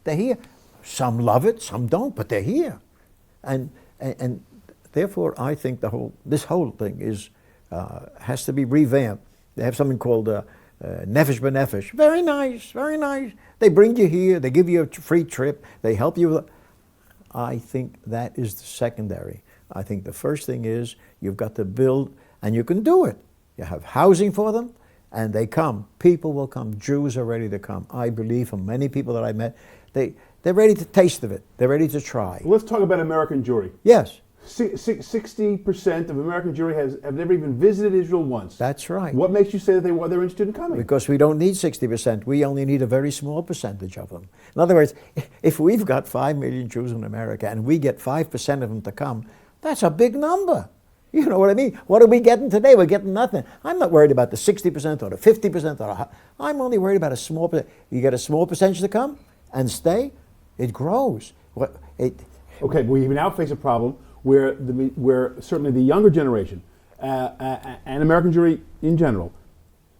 They're here. Some love it, some don't, but they're here. And therefore, I think this whole thing has to be revamped. They have something called Nefesh B'Nefesh. Very nice, very nice. They bring you here, they give you a free trip, they help you. I think that is the secondary. I think the first thing is you've got to build, and you can do it. You have housing for them, and they come. People will come. Jews are ready to come. I believe from many people that I met, they're ready to taste of it. They're ready to try. Let's talk about American Jewry. Yes. 60% of American Jewry have never even visited Israel once. That's right. What makes you say that they're interested in coming? Because we don't need 60%. We only need a very small percentage of them. In other words, if we've got 5 million Jews in America and we get 5% of them to come, that's a big number. You know what I mean? What are we getting today? We're getting nothing. I'm not worried about the 60% or the 50%. I'm only worried about a small percentage. You get a small percentage to come and stay, it grows. Okay, but we now face a problem where certainly the younger generation and American Jewry in general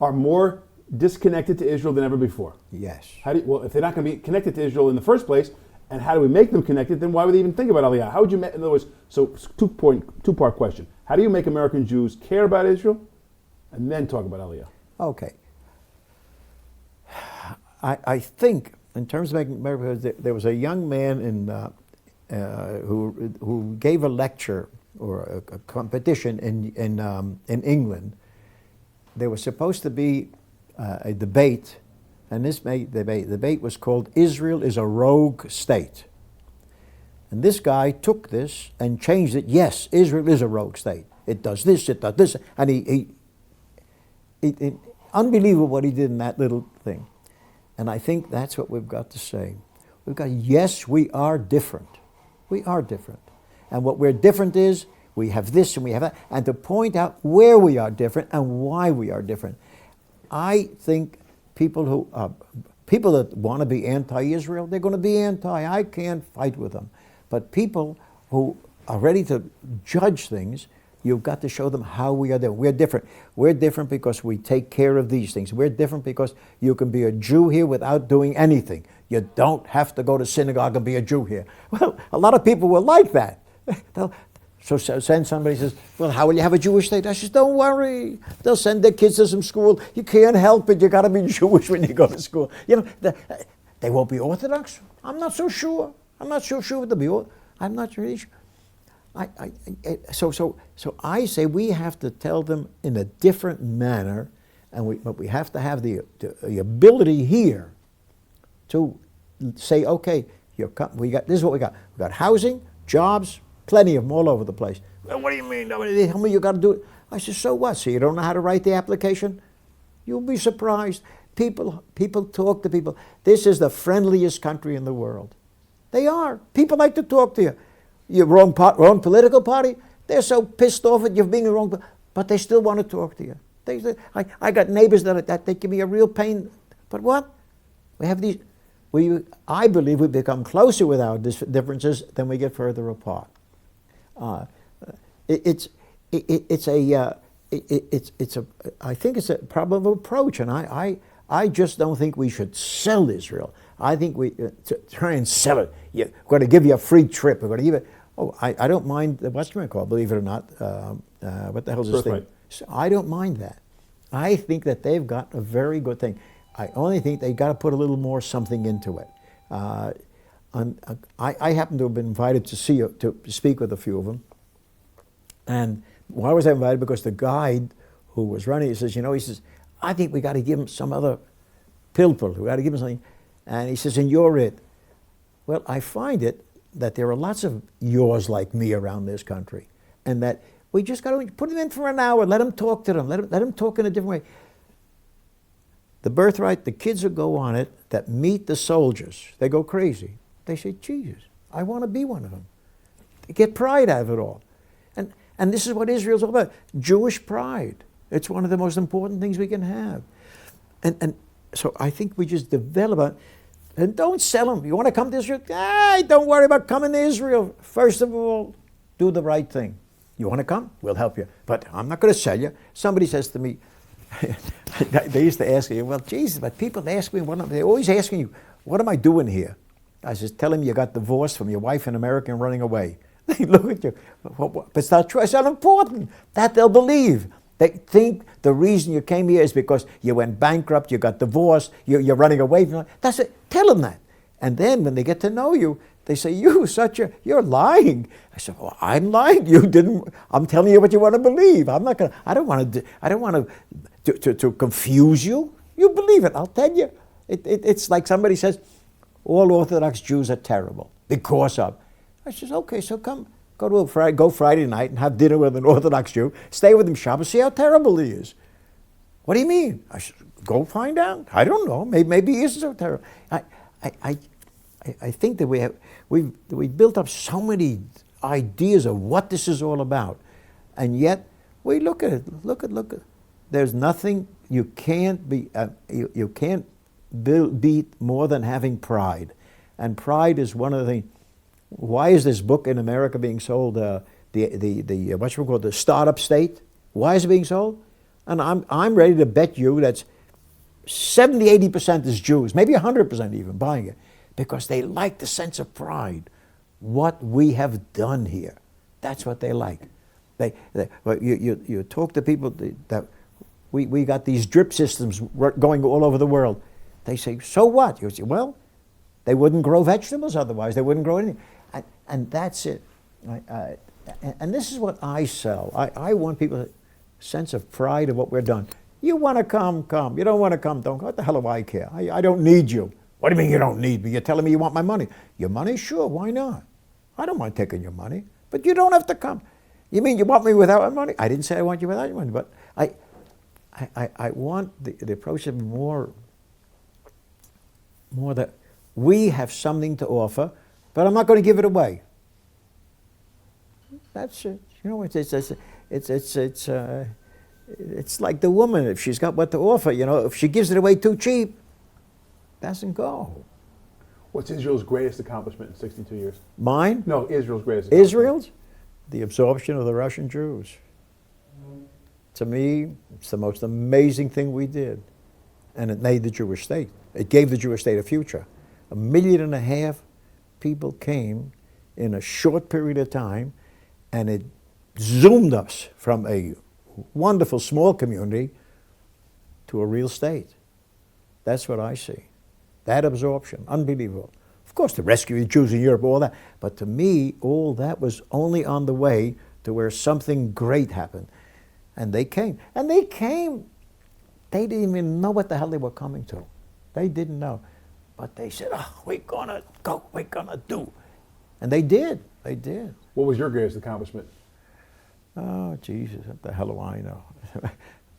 are more disconnected to Israel than ever before. Yes. If they're not going to be connected to Israel in the first place, and how do we make them connected, then why would they even think about Aliyah? How would you, in other words, so two-part question. How do you make American Jews care about Israel? And then talk about Aliyah. Okay. I think, in terms of making America, there was a young man who gave a lecture or a competition in England. There was supposed to be a debate, and this debate was called "Israel is a Rogue State." And this guy took this and changed it. Yes, Israel is a rogue state. It does this, it does this, and he unbelievable what he did in that little thing. And I think that's what we've got to say. We've got, yes, we are different. We are different. And what we're different is, we have this and we have that, and to point out where we are different and why we are different. I think people that want to be anti-Israel, they're going to be anti. I can't fight with them. But people who are ready to judge things, you've got to show them how we are different. We're different. We're different because we take care of these things. We're different because you can be a Jew here without doing anything. You don't have to go to synagogue and be a Jew here. Well, a lot of people will like that. So send somebody says, well, how will you have a Jewish state? I says, don't worry. They'll send their kids to some school. You can't help it. You got to be Jewish when you go to school. You know, they won't be Orthodox. I'm not so sure. I'm not so sure they'll be. I'm not really sure. So I say we have to tell them in a different manner, but we have to have the ability here to say, okay, we got this is what we got. We got housing, jobs, plenty of them all over the place. Well, what do you mean? They tell me you got to do it. I said, so what? So you don't know how to write the application? You'll be surprised. People talk to people. This is the friendliest country in the world. They are. People like to talk to you. Your wrong political party, they're so pissed off at you being the wrong, but they still want to talk to you. I got neighbors that they give me a real pain. But what? We have these. I believe we become closer with our differences than we get further apart. I think it's a probable approach, and I just don't think we should sell Israel. I think we try and sell it. We're going to give you a free trip. We're going to give it. Oh, I don't mind the Western call, believe it or not. What the hell is this thing? So I don't mind that. I think that they've got a very good thing. I only think they've got to put a little more something into it. I happen to have been invited to speak with a few of them. And why was I invited? Because the guide who was running, he says, I think we got to give him some other pilpul. We got to give him something. And he says, and you're it. Well, I find it that there are lots of yours like me around this country, and that we just got to put them in for an hour, let them talk to them, let them talk in a different way. The birthright, the kids who go on it, that meet the soldiers, they go crazy. They say, Jesus, I want to be one of them. They get pride out of it all. And this is what Israel's all about, Jewish pride. It's one of the most important things we can have. And so I think we just develop it. And don't sell them. You want to come to Israel? Don't worry about coming to Israel. First of all, do the right thing. You want to come? We'll help you. But I'm not going to sell you. Somebody says to me, they used to ask me, well, Jesus, but people ask me, they're always asking you, what am I doing here? I says, tell them you got divorced from your wife in America and running away. They look at you. But it's not true. It's not important. That they'll believe. They think the reason you came here is because you went bankrupt, you got divorced, you're running away from it. That's it. Tell them that. And then when they get to know you, they say, you're lying. I said, well, I'm lying. You didn't. I'm telling you what you want to believe. I'm not going to, I don't want to confuse you. You believe it. I'll tell you. It's like somebody says, all Orthodox Jews are terrible because of. I says, okay, so come. Go Friday night and have dinner with an Orthodox Jew. Stay with him Shabbos. See how terrible he is. What do you mean? I said, go find out. I don't know. Maybe he isn't so terrible. I think that we built up so many ideas of what this is all about, and yet we look at it. Look at. There's nothing you can't be. You can't beat more than having pride, and pride is one of the things. Why is this book in America being sold? The startup state. Why is it being sold? And I'm ready to bet you that's 70-80% is Jews, maybe 100% even buying it, because they like the sense of pride. What we have done here, that's what they like. You talk to people that we got these drip systems going all over the world. They say, so what? You say, well, they wouldn't grow vegetables otherwise. They wouldn't grow anything. And that's it. And this is what I sell. I want people a sense of pride of what we're done. You want to come, come. You don't want to come, don't. What the hell do I care? I don't need you. What do you mean you don't need me? You're telling me you want my money. Your money? Sure, why not? I don't mind taking your money, but you don't have to come. You mean you want me without my money? I didn't say I want you without your money, but I want the approach to be more that we have something to offer, but I'm not going to give it away. That's it. You know, it's like the woman, if she's got what to offer, you know, if she gives it away too cheap, doesn't go. What's Israel's greatest accomplishment in 62 years? Mine? No, Israel's greatest accomplishment. Israel's? The absorption of the Russian Jews. To me, it's the most amazing thing we did. And it made the Jewish state. It gave the Jewish state a future. 1.5 million people came in a short period of time, and it zoomed us from a wonderful small community to a real state. That's what I see. That absorption, unbelievable. Of course, the rescue of the Jews in Europe, all that. But to me, all that was only on the way to where something great happened. And they came. And they came. They didn't even know what the hell they were coming to. They didn't know. But they said, oh, we're going to go. We're going to do. And they did. They did. What was your greatest accomplishment? Oh, Jesus, what the hell do I know?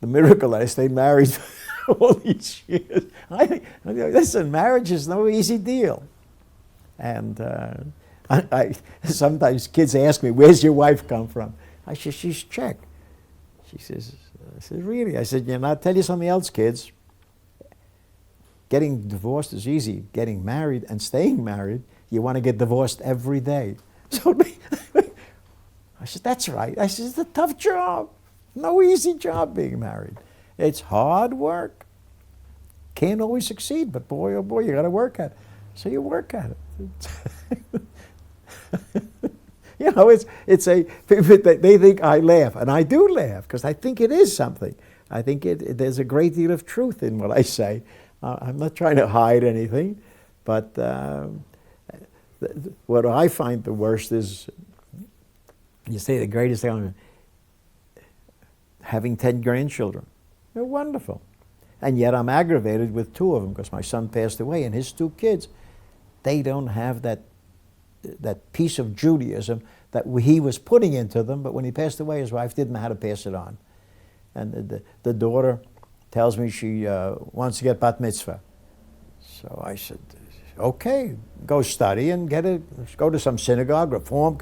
The miracle that I stayed married all these years. Listen, marriage is no easy deal. And sometimes kids ask me, where's your wife come from? I said, she's Czech. She says, I said, really? I said, I'll tell you something else, kids. Getting divorced is easy. Getting married and staying married, you want to get divorced every day. So I said, that's right. I said, it's a tough job. No easy job being married. It's hard work. Can't always succeed, but boy, oh boy, you got to work at it. So you work at it. You know, it's a, they think I laugh, and I do laugh, because I think it is something. I think there's a great deal of truth in what I say. I'm not trying to hide anything, but what I find the worst is, you say the greatest thing, having 10 grandchildren. They're wonderful. And yet I'm aggravated with 2 of them, because my son passed away, and his 2 kids, they don't have that piece of Judaism that he was putting into them, but when he passed away, his wife didn't know how to pass it on. And the daughter tells me she wants to get bat mitzvah. So I said, okay, go study and go to some synagogue, reform,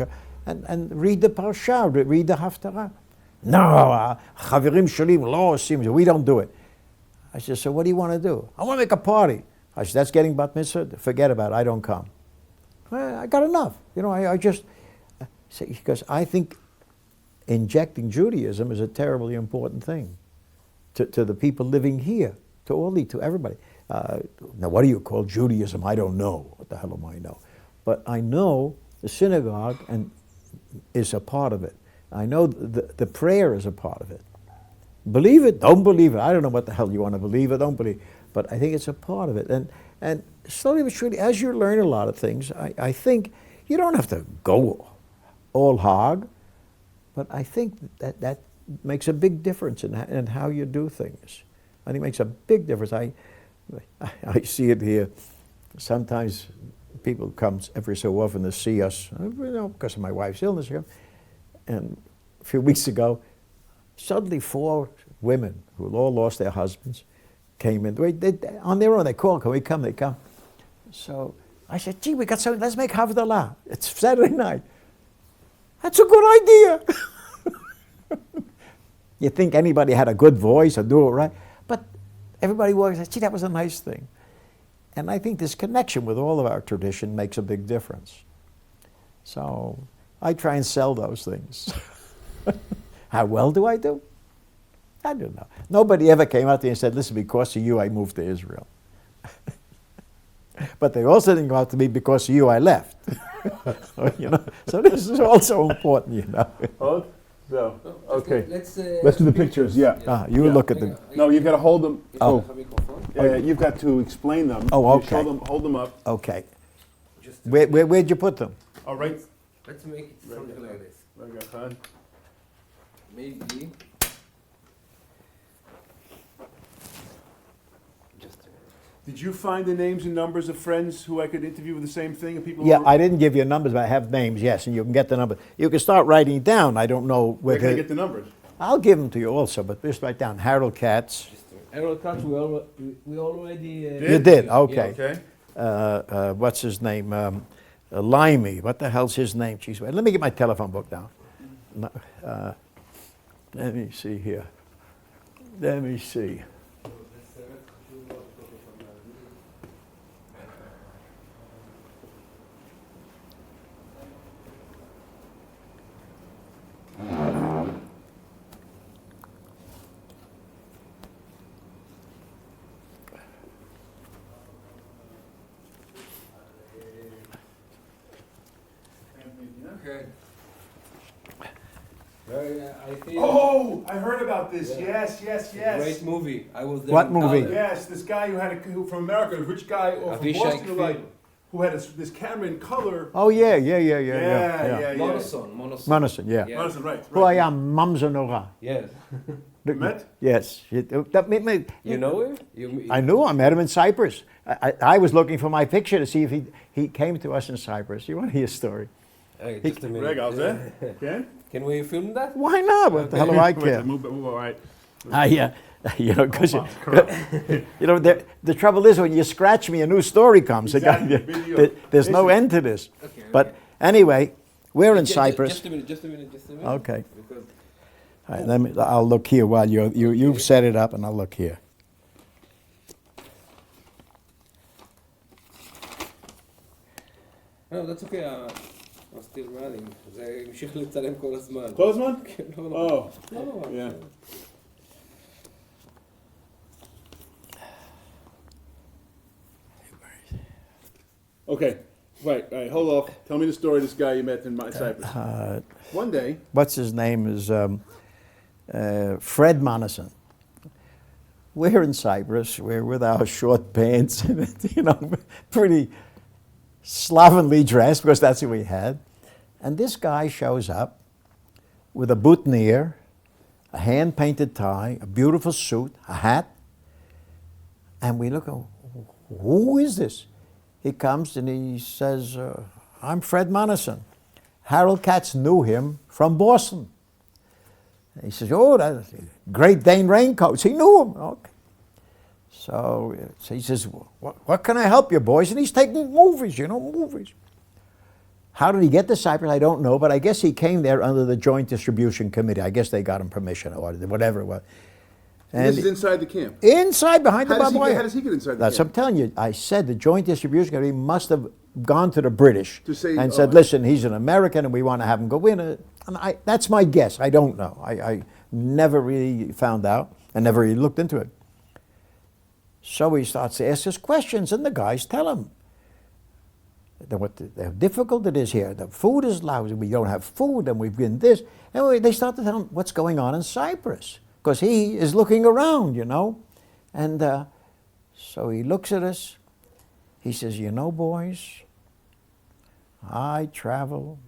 and read the parsha, read the haftarah. No, chaverim shalim lo osim, we don't do it. I said, so what do you want to do? I want to make a party. I said, that's getting bat mitzvah? Forget about it, I don't come. Well, I got enough. You know, I just, because I think injecting Judaism is a terribly important thing to the people living here, to everybody. Now, what do you call Judaism? I don't know. What the hell am I know? But I know the synagogue is a part of it. I know the prayer is a part of it. Believe it, don't believe it. I don't know what the hell you want to believe or don't believe. But I think it's a part of it. And slowly but surely, as you learn a lot of things, I think you don't have to go all hog, but I think that makes a big difference in how you do things. I think it makes a big difference. I see it here. Sometimes people come every so often to see us, because of my wife's illness. And a few weeks ago, suddenly 4 women who had all lost their husbands came in. On their own, they call, can we come? They come. So I said, gee, we got something, let's make Havdalah. It's Saturday night. That's a good idea. You think anybody had a good voice or do it right? But everybody walks and says, gee, that was a nice thing. And I think this connection with all of our tradition makes a big difference. So I try and sell those things. How well do I do? I don't know. Nobody ever came out there and said, listen, because of you, I moved to Israel. But they also didn't go out to me, because of you, I left. So this is also important, So, okay. Let's do the pictures, yeah. You look at them. No, you've got to hold them. Oh. You've got to explain them. Oh, You okay. show them, hold them up. Okay. Just Where'd you put them? All right. let's make it something like this. רגע, Maybe. Just Did you find the names and numbers of friends who I could interview with the same thing? And people Yeah, who I didn't give you numbers, but I have names, yes, and you can get the numbers. You can start writing down. I don't know where can I whether... get the numbers? I'll give them to you also, but just write down Harold Katz. Errol Katz, we already. You did? Okay. Okay. What's his name? Limey. What the hell's his name? Jeez, wait, let me get my telephone book down. No, let me see here. Let me see. Okay. I think. Oh, I heard about this. Yes, yes, yes. Great movie. I was there. What in movie? Canada. Yes, this guy who from America, a rich guy or from Avishai Boston, Kfir. like, who had this camera in color. Oh, yeah. Monoson. Monoson, yeah. Yeah. Honestly, right. Who I am, Mamza Nora. Yes. Met? Yes. You know him? I knew him. I met him in Cyprus. I was looking for my picture to see if he came to us in Cyprus. You want to hear a story? Hey, just a minute. Reg, how's that? Okay. Can we film that? Why not? What the hell do I care? Move, all right. Because the trouble is when you scratch me, a new story comes. Exactly, video. There's no end to this. Okay. But anyway, we're in Cyprus. Just a minute. Okay. Because All right, I'll look here while you've set it up, and I'll look here. no, that's okay. I'm still running. זה המשיך לצלם כל הזמן. כל הזמן? כן, לא, Oh, לא. yeah. Okay, right, hold off. Tell me the story of this guy you met in Cyprus. One day, What's his name is Fred Moneson. We're in Cyprus. We're with our short pants, pretty slovenly dressed because that's what we had. And this guy shows up with a boutonniere, a hand-painted tie, a beautiful suit, a hat. And we look, who is this? He comes and he says, I'm Fred Moneson. Harold Katz knew him from Boston. And he says, oh, that's Great Dane raincoats. He knew him. Okay. So he says, what can I help you, boys? And he's taking movies, movies. How did he get to Cyprus? I don't know, but I guess he came there under the Joint Distribution Committee. I guess they got him permission or whatever it was. and this is inside the camp. Inside, behind the How barbed does he get inside the That's what I'm camp? telling you. I said the Joint Distribution Committee must have gone to the British To say, and oh, said, listen, he's an American and we want to have him go in. And that's my guess. I don't know. I never really found out and never really looked into it. So he starts to ask us questions, and the guys tell him how difficult it is here. The food is lousy. We don't have food, and we've been this. Anyway, they start to tell him what's going on in Cyprus, because he is looking around, And so he looks at us. He says, boys, I travel.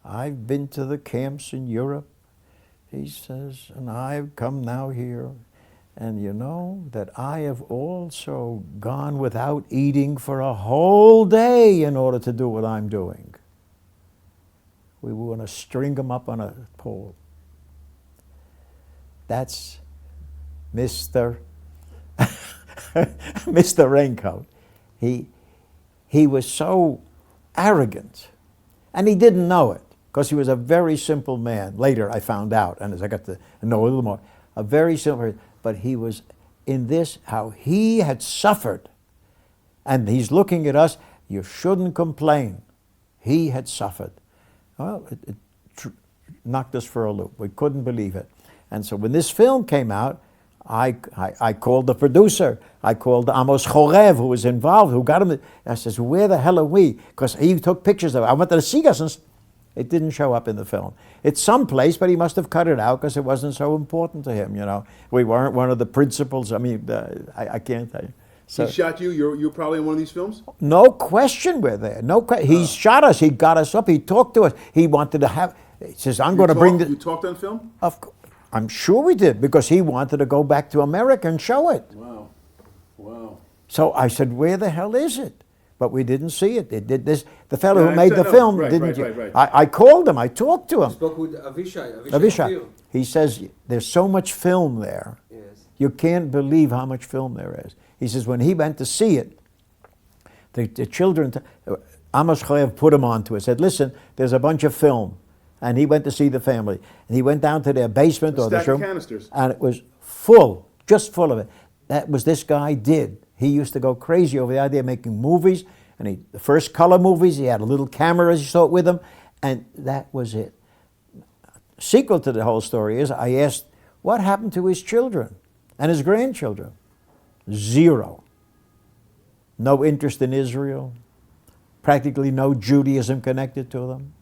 I've been to the camps in Europe. He says, and I've come now here. And you know that I have also gone without eating for a whole day in order to do what I'm doing. We were going to string him up on a pole. That's Mr. Mr. Raincoat. He was so arrogant, and he didn't know it, because he was a very simple man. Later I found out, and as I got to know a little more, a very simple, but he was in this, how he had suffered. And he's looking at us, you shouldn't complain. He had suffered. Well, it knocked us for a loop. We couldn't believe it. And so when this film came out, I called the producer. I called Amos Chorev, who was involved, who got him. I says, where the hell are we? Because he took pictures of it. I wanted to see us It didn't show up in the film. It's someplace, but he must have cut it out because it wasn't so important to him, you know. We weren't one of the principals. I mean, I can't tell you. So, He shot you. You're probably in one of these films. no question we're there. He shot us. He got us up. He talked to us. He wanted to have. He says, "I'm going to bring the." You talked on film. I'm sure we did because he wanted to go back to America and show it. Wow, wow. So I said, "Where the hell is it?" But we didn't see it. It did this. The fellow Yeah, who made the no, film right, didn't. right. I called him. I talked to him. Spoke with Avishai. Avishai. He says there's so much film there. Yes. You can't believe how much film there is. He says when he went to see it, the children, Amos Choyev put him onto it. Said, "Listen, there's a bunch of film," and he went to see the family. And he went down to their basement or the Stack of room, canisters. and it was full, just full of it. That was this guy did. He used to go crazy over the idea of making movies, and the first color movies. He had a little camera, as you saw it, with him, and that was it. Sequel to the whole story is I asked, what happened to his children and his grandchildren? Zero. No interest in Israel. Practically no Judaism connected to them.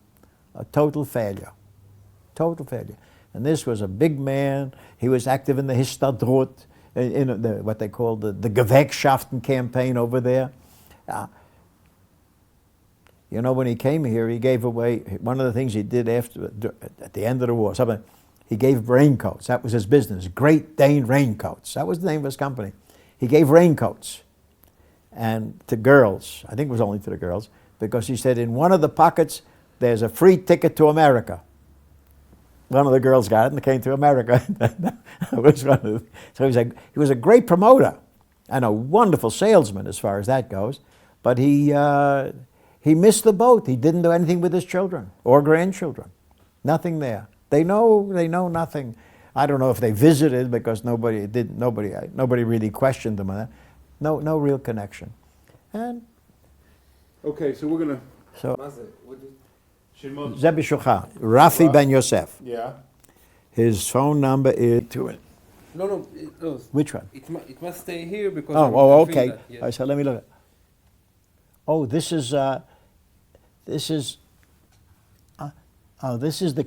A total failure. Total failure. And this was a big man. He was active in the Histadrut, in what they call the Gewerkschaften campaign over there. You know, when he came here, he gave away, one of the things he did at the end of the war, he gave raincoats. That was his business, Great Dane Raincoats. That was the name of his company. He gave raincoats and to girls. I think it was only to the girls, because he said in one of the pockets, there's a free ticket to America. One of the girls got it and came to America. So he was a great promoter and a wonderful salesman as far as that goes. But he missed the boat. He didn't do anything with his children or grandchildren. Nothing there. They know nothing. I don't know if they visited because nobody really questioned them on that. No real connection. And Okay, so we're gonna. so Shimon. Zebi Shucha, Rafi Ben Yosef. Yeah. His phone number is No. which one? It must stay here because. Oh, I feel okay. that, yes. I said, let me look. Oh, this is the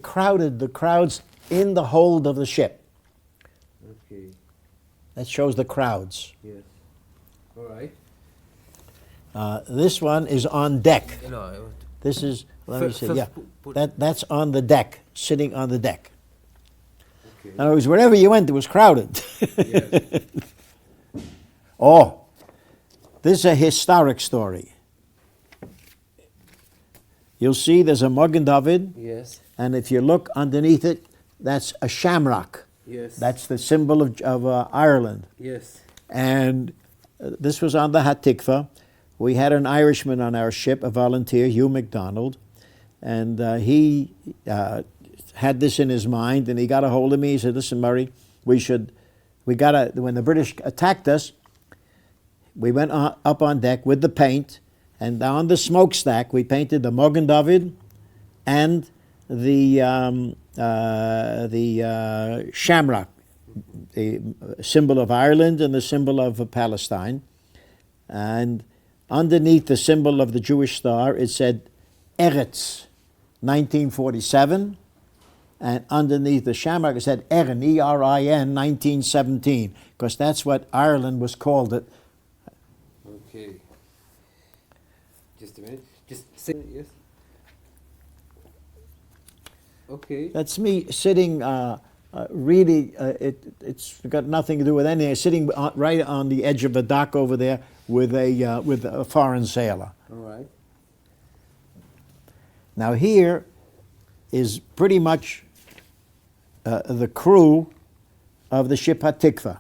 crowds in the hold of the ship. Okay. That shows the crowds. Yes. All right. This one is on deck. No. This is, let me see, First yeah. put- That's on the deck, sitting on the deck. Okay. In other words, wherever you went, it was crowded. Yes. Oh, this is a historic story. You'll see there's a Magen David, Yes. and if you look underneath it, that's a shamrock. Yes. That's the symbol of Ireland. Yes. And this was on the Hatikva. We had an Irishman on our ship, a volunteer, Hugh Mcdonald, and he had this in his mind, and he got a hold of me. He said, "Listen, Murray, when the British attacked us, we went up on deck with the paint, and on the smokestack we painted the Magen David and the shamrock, the symbol of Ireland and the symbol of Palestine. And underneath the symbol of the Jewish star, it said Eretz, 1947. And underneath the shamrock, it said Erin, E-R-I-N, 1917, because that's what Ireland was called it. Okay. Just a minute. Just say yes. Okay. That's me sitting, really, it's got nothing to do with anything. Sitting right on the edge of the dock over there with a foreign sailor. All right. Now here is pretty much the crew of the ship Hatikva.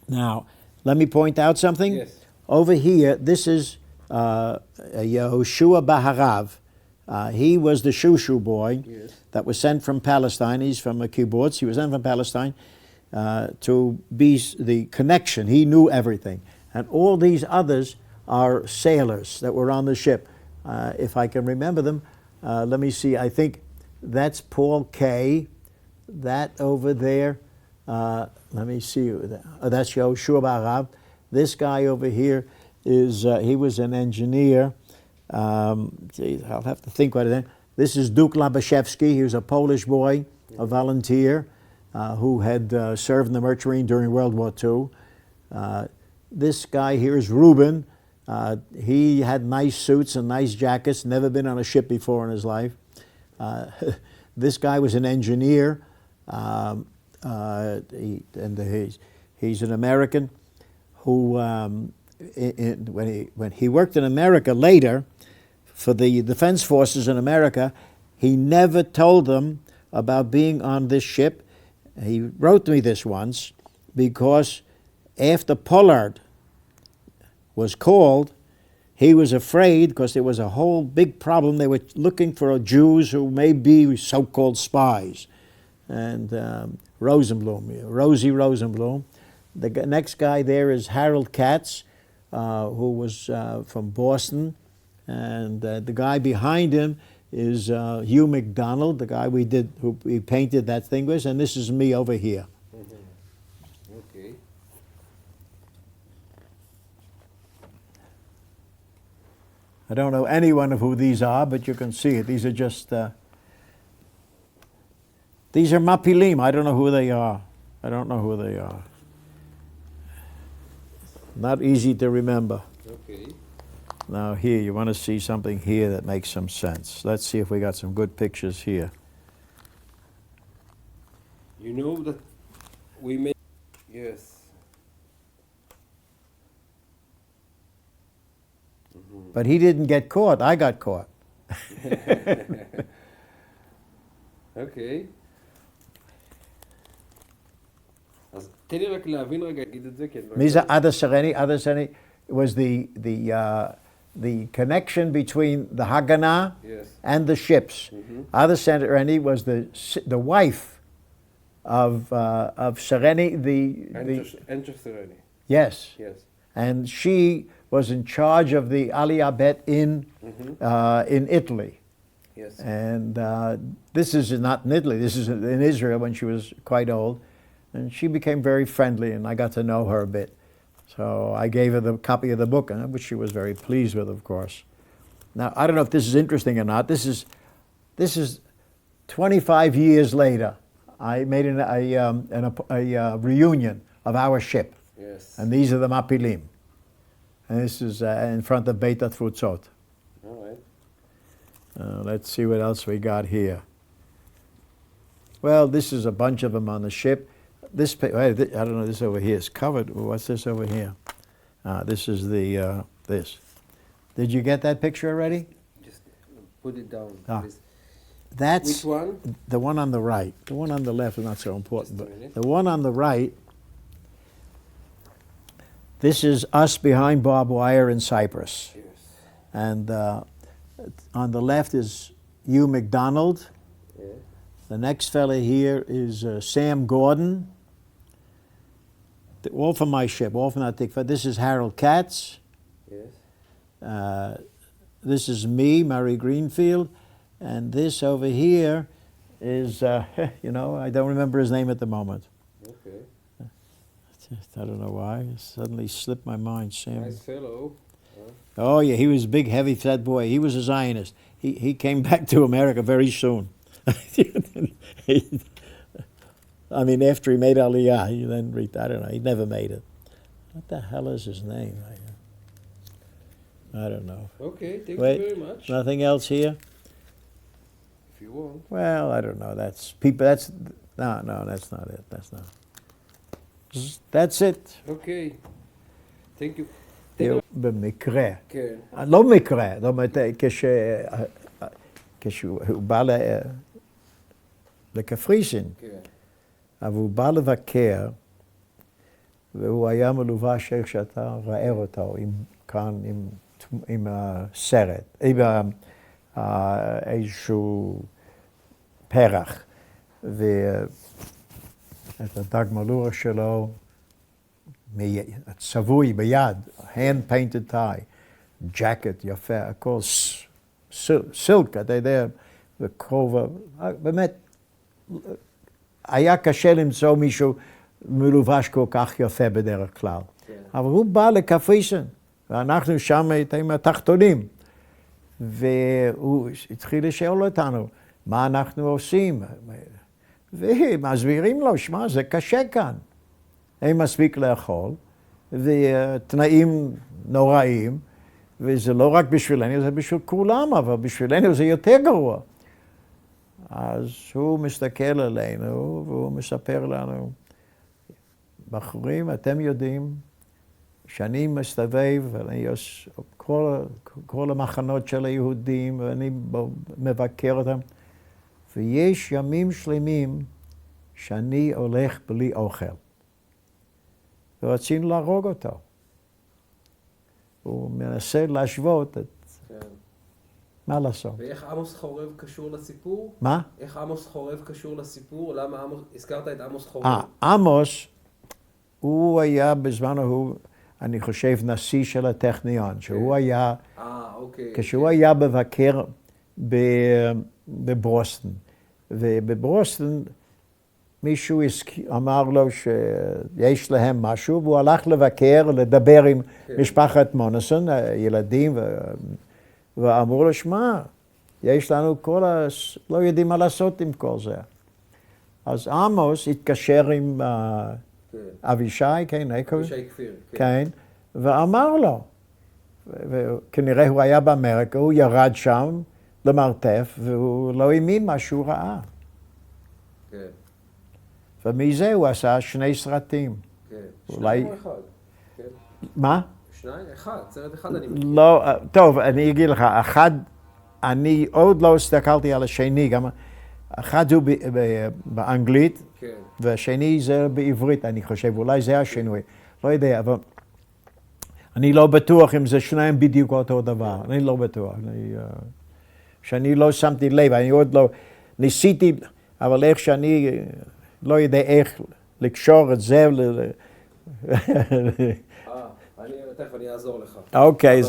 Now, let me point out something. Yes. Over here, this is Yehoshua Baharav. He was the shushu boy Yes. that was sent from Palestine. He's from a kibbutz. He was sent from Palestine to be the connection. He knew everything. And all these others are sailors that were on the ship. If I can remember them, let me see. I think that's Paul K. That over there, let me see. That's Yehoshua Baharav. This guy over here is, he was an engineer. Geez, I'll have to think what it is. This is Duke Lobachevsky. He was a Polish boy, a volunteer, who had served in the Merchant Marine during World War II. This guy here is Reuben. He had nice suits and nice jackets, never been on a ship before in his life. This guy was an engineer, he's an American who, when he worked in America later, for the Defense Forces in America, he never told them about being on this ship. He wrote me this once because after Pollard was called, he was afraid because there was a whole big problem. They were looking for Jews who may be so-called spies. And Rosie Rosenblum. The next guy there is Harold Katz, who was from Boston. And the guy behind him is Hugh Mcdonald, the guy who we painted that thing with, and this is me over here. Okay. I don't know any one of who these are, but you can see it. These are just, these are Mapilim. I don't know who they are. I don't know who they are. Not easy to remember. Okay. Now here, you want to see something here that makes some sense. Let's see if we got some good pictures here. You know that we made... Yes. But he didn't get caught. I got caught. אוקיי. אז תן לי רק להבין רגע, אגיד את זה, כן. מי זה עדה סרני? עדה סרני was the connection between the Haganah and the ships. Ada Sereni was the wife of Sereni, Enter Sereni. Yes. Yes. And she was in charge of the Aliyah Bet in Italy. Yes. And this is not in Italy, this is in Israel when she was quite old. And she became very friendly and I got to know her a bit. So I gave her the copy of the book, which she was very pleased with, of course. Now, I don't know if this is interesting or not. This is 25 years later. I made a reunion of our ship. Yes. And these are the Mapilim. And this is in front of Beit HaTfutzot. All right. Let's see what else we got here. Well, this is a bunch of them on the ship. This, I don't know, this over here is covered. What's this over here? This is the, this. Did you get that picture already? Just put it down, please. That's Which one? the one on the right. The one on the left is not so important. Just a minute. But the one on the right, this is us behind barbed wire in Cyprus. Yes. And on the left is Hugh Mcdonald. Yeah. The next fella here is Sam Gordon. All from my ship, all from that Tikva. This is Harold Katz. Yes. This is me, Murray Greenfield. And this over here is, you know, I don't remember his name at the moment. Okay. I don't know why. It suddenly slipped my mind, Sam. Nice fellow. Oh, yeah, he was a big, heavy, fat boy. He was a Zionist. He came back to America very soon. I mean, after he made Aliyah, he then, I don't know, he never made it. What the hell is his name? I don't know. Okay, thank Wait, you very much. Nothing else here? If you want. Well, I don't know. That's people. That's no, that's not it. That's not. That's it. Okay. Thank you. במקרה. כן. לא מקרה, זאת אומרת, כשהוא בא לקפריסין, כן. אבל הוא בא לבקר, והוא היה מלובש איך שאתה רואה אותו, כאן עם סרט, עם איזשהו פרח, ואת הדג מלורה שלו, צבוי ביד, hand painted tie, jacket יפה, הכל סילק, אתה יודע, וכובע, באמת, היה קשה למצוא מישהו מלובש כל כך יפה בדרך כלל. אבל הוא בא לקפריסין, ואנחנו שם עם התחתונים. והוא התחיל לשאול אותנו, מה אנחנו עושים? ומסבירים לו, שמע, זה קשה כאן. אין מספיק לאכול, ותנאים נוראים, וזה לא רק בשבילנו, זה בשביל כולם, אבל בשבילנו זה יותר גרוע. אז הוא מסתכל עלינו, והוא מספר לנו, בחורים, אתם יודעים, שאני מסתובב, ואני עושה כל המחנות של היהודים, ואני מבקר אותם, ויש ימים שלמים שאני הולך בלי אוכל. ורצינו להרוג אותו. הוא מנסה להשוות את... כן. מה לעשות? ואיך עמוס חורב קשור לסיפור? מה? איך עמוס חורב קשור לסיפור? למה עמוס... הזכרת את עמוס חורב. עמוס, הוא היה בזמן ההוא, אני חושב, נשיא של הטכניון, שהוא היה... אוקיי. כשהוא היה מבקר בברוסטון. ובברוסטון מישהו אמר לו שיש להם משהו, והוא הלך לבקר, לדבר עם משפחת מונסון, ילדים, ואמרו לו, שמע, יש לנו לא יודעים מה לעשות עם כל זה. אז עמוס התקשר עם אבישי, כן, אבישי כפיר, כן, ואמר לו, וכנראה הוא היה באמריקה, הוא ירד שם למרתף, והוא לא האמין מה שהוא ראה. כן. ומזה הוא עשה 2 סרטים. כן. אולי... 2 או 1? כן. מה? 2? 1. סרט אחד אני מכיר. לא, טוב, אני אגיד לך, אחד, אני עוד לא הסתכלתי על השני, גם אחד הוא באנגלית, כן. והשני זה בעברית, אני חושב, אולי זה השינוי. לא יודע, אבל אני לא בטוח אם זה שניים בדיוק אותו דבר, אני לא בטוח. שאני לא שמתי לב, אני עוד לא ניסיתי, אבל איך שאני לא יודע איך לקשור את זה. תכף אני אעזור לך. אוקיי.